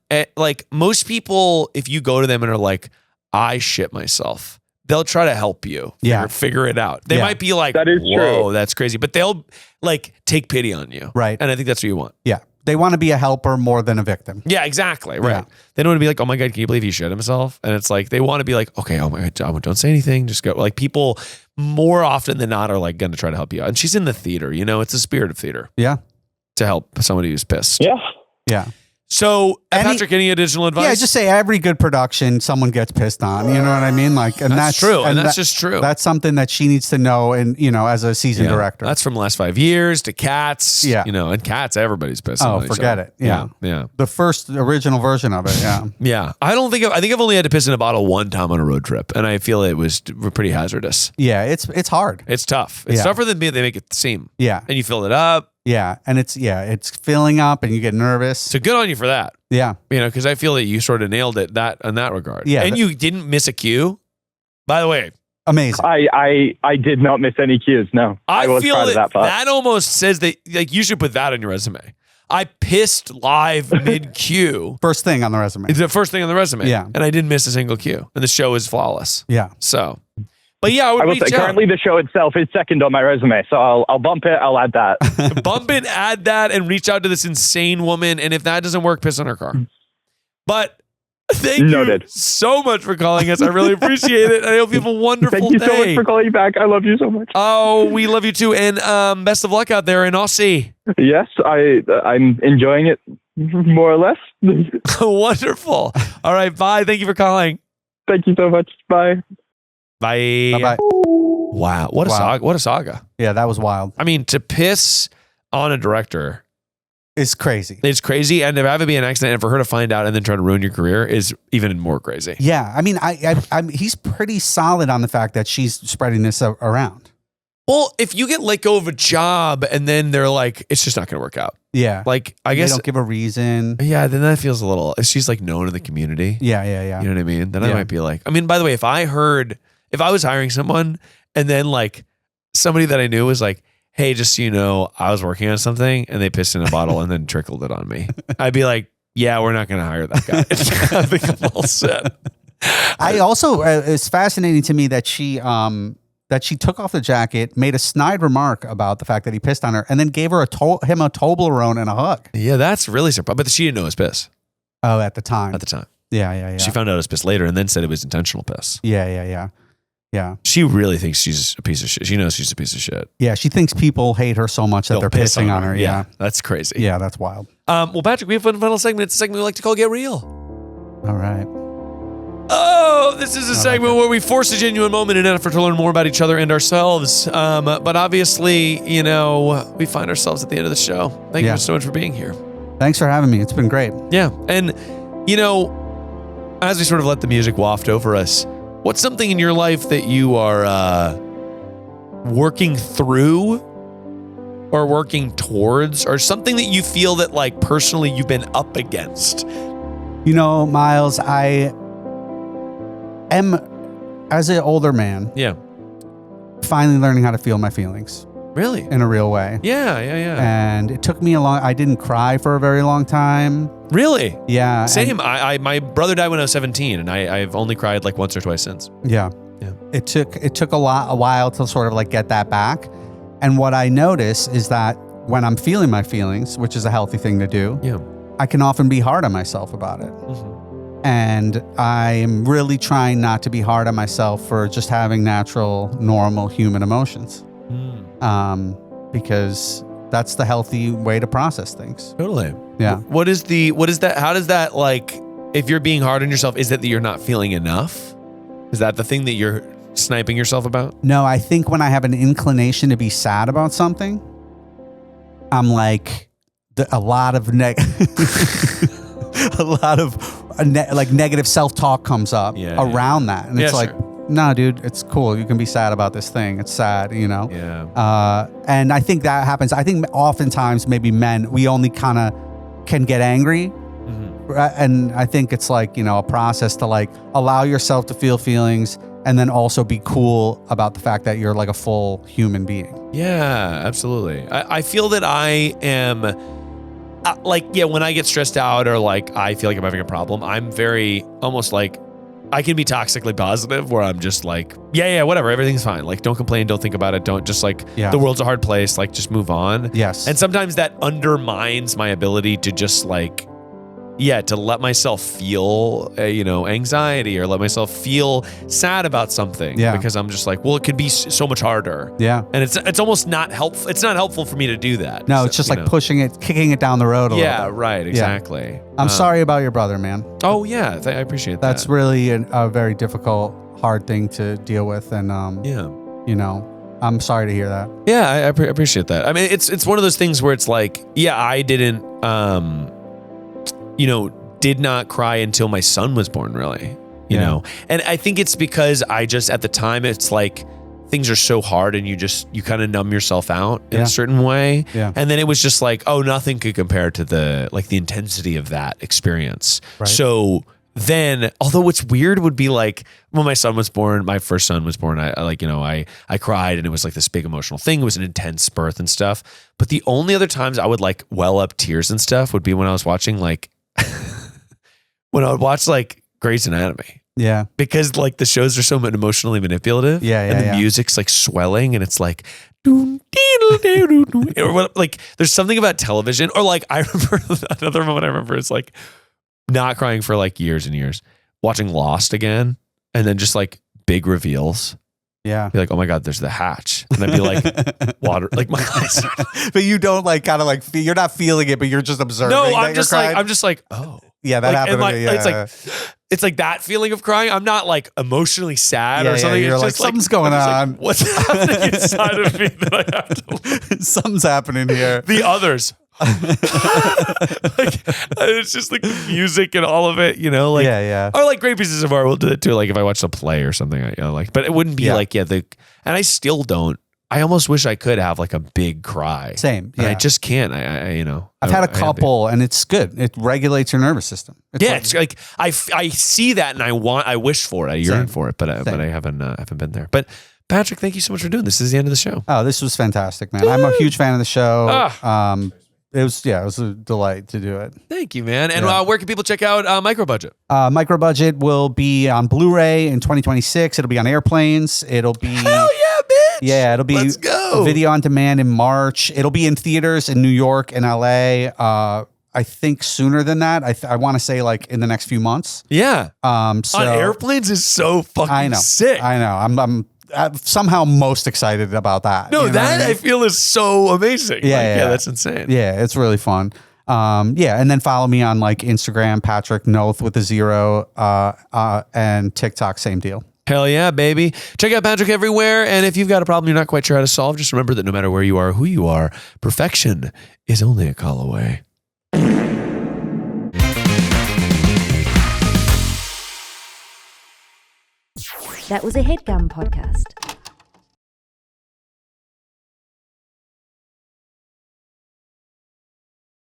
Speaker 2: most people, if you go to them and are like, I shit myself, they'll try to help you figure it out. They might be like, that is whoa, true. That's crazy. But they'll like take pity on you. Right. And I think that's what you want.
Speaker 3: Yeah. They want to be a helper more than a victim.
Speaker 2: Yeah, exactly. Right. Yeah. They don't want to be like, oh my God, can you believe he shit himself? And it's like, they want to be like, okay, oh my God, don't say anything. Just go. Like people more often than not are like going to try to help you out. And she's in the theater, it's the spirit of theater.
Speaker 3: Yeah.
Speaker 2: To help somebody who's pissed.
Speaker 5: Yeah.
Speaker 3: Yeah.
Speaker 2: So, Patrick, any additional advice?
Speaker 3: Yeah, just say every good production, someone gets pissed on. You know what I mean? Like, and that's
Speaker 2: true. And that's just true.
Speaker 3: That's something that she needs to know, and as a seasoned director.
Speaker 2: That's from the last 5 years to Cats. Yeah, and Cats, everybody's pissed.
Speaker 3: Oh, forget it. Yeah, the first original version of it. Yeah,
Speaker 2: yeah. I think I've only had to piss in a bottle one time on a road trip, and I feel it was pretty hazardous.
Speaker 3: Yeah, it's hard.
Speaker 2: It's tough. It's tougher than they make it seem.
Speaker 3: Yeah,
Speaker 2: and you fill it up.
Speaker 3: Yeah, and it's filling up, and you get nervous.
Speaker 2: So good on you for that.
Speaker 3: Yeah,
Speaker 2: because I feel that you sort of nailed it in that regard.
Speaker 3: Yeah,
Speaker 2: and you didn't miss a cue. By the way,
Speaker 3: amazing.
Speaker 5: I did not miss any cues. No,
Speaker 2: I was
Speaker 5: feel proud of that part.
Speaker 2: That almost says that you should put that on your resume. I pissed live mid cue.
Speaker 3: First thing on the resume.
Speaker 2: It's the first thing on the resume.
Speaker 3: Yeah,
Speaker 2: and I didn't miss a single cue, and the show is flawless.
Speaker 3: Yeah.
Speaker 2: So. But yeah, I would reach out.
Speaker 5: Currently the show itself is second on my resume, so I'll bump it. I'll add that.
Speaker 2: Bump it, add that, and reach out to this insane woman. And if that doesn't work, piss on her car. But thank you so much for calling us. I really appreciate it. I hope you have a wonderful day.
Speaker 5: Thank you so much for calling back. I love you so much.
Speaker 2: Oh, we love you too. And best of luck out there in Aussie.
Speaker 5: Yes, I'm enjoying it more or less.
Speaker 2: Wonderful. All right, bye. Thank you for calling.
Speaker 5: Thank you so much. Bye.
Speaker 2: Bye.
Speaker 3: Bye-bye.
Speaker 2: Wow. What a saga. What a saga.
Speaker 3: Yeah, that was wild.
Speaker 2: I mean, to piss on a director
Speaker 3: is crazy.
Speaker 2: It's crazy. And to have it be an accident and for her to find out and then try to ruin your career is even more crazy.
Speaker 3: Yeah. I mean, he's pretty solid on the fact that she's spreading this around.
Speaker 2: Well, if you get let go of a job and then they're like, it's just not going to work out.
Speaker 3: Yeah.
Speaker 2: Like, I guess.
Speaker 3: They don't give a reason.
Speaker 2: Yeah. Then that feels a little, if she's like known in the community.
Speaker 3: Yeah.
Speaker 2: You know what I mean? Then I might be like, I mean, by the way, if I was hiring someone and then like somebody that I knew was like, hey, just so you know, I was working on something and they pissed in a bottle and then trickled it on me, I'd be like, yeah, we're not going to hire that guy. I think I'm all set.
Speaker 3: I also, it's fascinating to me that she took off the jacket, made a snide remark about the fact that he pissed on her, and then gave her him a Toblerone and a hug.
Speaker 2: Yeah, that's really surprising. But she didn't know it was piss.
Speaker 3: Oh, at the time. Yeah.
Speaker 2: She found out it was piss later and then said it was intentional piss.
Speaker 3: Yeah.
Speaker 2: She really thinks she's a piece of shit. She knows she's a piece of shit.
Speaker 3: Yeah, she thinks people hate her so much that they're pissing on her. Yeah.
Speaker 2: That's crazy.
Speaker 3: Yeah, that's wild.
Speaker 2: Well, Patrick, we have one final segment. It's a segment we like to call Get Real.
Speaker 3: All right.
Speaker 2: Oh, this is a segment where we force a genuine moment in an effort to learn more about each other and ourselves. But obviously, we find ourselves at the end of the show. Thank you so much for being here.
Speaker 3: Thanks for having me. It's been great.
Speaker 2: Yeah. And, as we sort of let the music waft over us, what's something in your life that you are working through or working towards, or something that you feel that like personally you've been up against?
Speaker 3: Miles, I am, as an older man, finally learning how to feel my feelings.
Speaker 2: Really?
Speaker 3: In a real way.
Speaker 2: Yeah.
Speaker 3: And it took me I didn't cry for a very long time.
Speaker 2: Really?
Speaker 3: Yeah.
Speaker 2: Same. My brother died when I was 17, and I've only cried like once or twice since.
Speaker 3: Yeah. It took a while to sort of like get that back. And what I notice is that when I'm feeling my feelings, which is a healthy thing to do, I can often be hard on myself about it. Mm-hmm. And I'm really trying not to be hard on myself for just having natural, normal human emotions. because that's the healthy way to process things.
Speaker 2: Totally.
Speaker 3: Yeah.
Speaker 2: What is that? How does that, like, if you're being hard on yourself, is that you're not feeling enough? Is that the thing that you're sniping yourself about?
Speaker 3: No, I think when I have an inclination to be sad about something, I'm like a lot of negative self-talk comes up around that. And it's like, no, dude, it's cool. You can be sad about this thing. It's sad, you know?
Speaker 2: Yeah.
Speaker 3: And I think that happens. I think oftentimes maybe men, we only kind of can get angry. Mm-hmm. And I think it's like, you know, a process to like allow yourself to feel feelings and then also be cool about the fact that you're like a full human being.
Speaker 2: Yeah, absolutely. I feel that I am when I get stressed out or like I feel like I'm having a problem, I'm very almost like I can be toxically positive where I'm just like, yeah, whatever. Everything's fine. Like, don't complain. Don't think about it. Don't just like, the world's a hard place. Like, just move on.
Speaker 3: Yes.
Speaker 2: And sometimes that undermines my ability to just like, to let myself feel, anxiety or let myself feel sad about something.
Speaker 3: Yeah.
Speaker 2: Because I'm just like, well, it could be so much harder.
Speaker 3: Yeah.
Speaker 2: And it's almost not helpful. It's not helpful for me to do that.
Speaker 3: No, it's just like pushing it, kicking it down the road a little bit.
Speaker 2: Yeah, right. Exactly.
Speaker 3: Yeah. I'm sorry about your brother, man.
Speaker 2: Oh, yeah. I appreciate that.
Speaker 3: That's really a very difficult, hard thing to deal with. And, I'm sorry to hear that.
Speaker 2: Yeah, I appreciate that. I mean, it's one of those things where it's like, I didn't, did not cry until my son was born, really, you know? And I think it's because I just, at the time, it's like things are so hard and you kind of numb yourself out in a certain way.
Speaker 3: Yeah.
Speaker 2: And then it was just like, oh, nothing could compare to the intensity of that experience.
Speaker 3: Right.
Speaker 2: So then, although what's weird would be like when my son was born, my first son was born, I cried and it was like this big emotional thing. It was an intense birth and stuff. But the only other times I would like well up tears and stuff would be when I was watching when I would watch like Grey's Anatomy.
Speaker 3: Yeah.
Speaker 2: Because like the shows are so emotionally manipulative.
Speaker 3: Yeah.
Speaker 2: And the music's like swelling and it's like, or like there's something about television. Or like I remember another moment I remember is like not crying for like years and years, watching Lost again, and then just like big reveals.
Speaker 3: Yeah.
Speaker 2: Be like, oh my God, there's the hatch. And I'd be like, water, like my eyes.
Speaker 3: But you don't like kind of like, you're not feeling it, but you're just observing.
Speaker 2: No, I'm just like, oh.
Speaker 3: Yeah, that happened to me. Yeah.
Speaker 2: It's like that feeling of crying. I'm not like emotionally sad or something.
Speaker 3: You're
Speaker 2: it's
Speaker 3: like,
Speaker 2: just
Speaker 3: something's going on.
Speaker 2: Like, what's happening inside of me that I have to
Speaker 3: Something's happening here.
Speaker 2: The others. It's just like the music and all of it, like or like great pieces of art will do it too. Like if I watched a play or something, but it wouldn't be and I still don't. I almost wish I could have like a big cry.
Speaker 3: Same.
Speaker 2: And I just can't.
Speaker 3: I've had a couple and it's good. It regulates your nervous system.
Speaker 2: It's like I see that and I wish for it. I yearn for it, but I haven't been there. But Patrick, thank you so much for doing this. This is the end of the show.
Speaker 3: Oh, this was fantastic, man. I'm a huge fan of the show. It was a delight to do it.
Speaker 2: Thank you, man. And where can people check out Microbudget?
Speaker 3: Microbudget will be on Blu-ray in 2026. It'll be on airplanes. It'll be
Speaker 2: hell yeah, bitch.
Speaker 3: Yeah, it'll be
Speaker 2: Let's go.
Speaker 3: Video on demand in March. It'll be in theaters in New York and LA. I think sooner than that. I want to say like in the next few months.
Speaker 2: Yeah.
Speaker 3: So
Speaker 2: on airplanes is so fucking sick.
Speaker 3: I know. I'm somehow most excited about that.
Speaker 2: No, I feel is so amazing.
Speaker 3: Yeah,
Speaker 2: that's insane.
Speaker 3: Yeah, it's really fun. And then follow me on like Instagram, Patrick Noth with a 0, and TikTok, same deal.
Speaker 2: Hell yeah, baby. Check out Patrick everywhere. And if you've got a problem you're not quite sure how to solve, just remember that no matter where you are, who you are, perfection is only a call away.
Speaker 9: That was a Headgum podcast.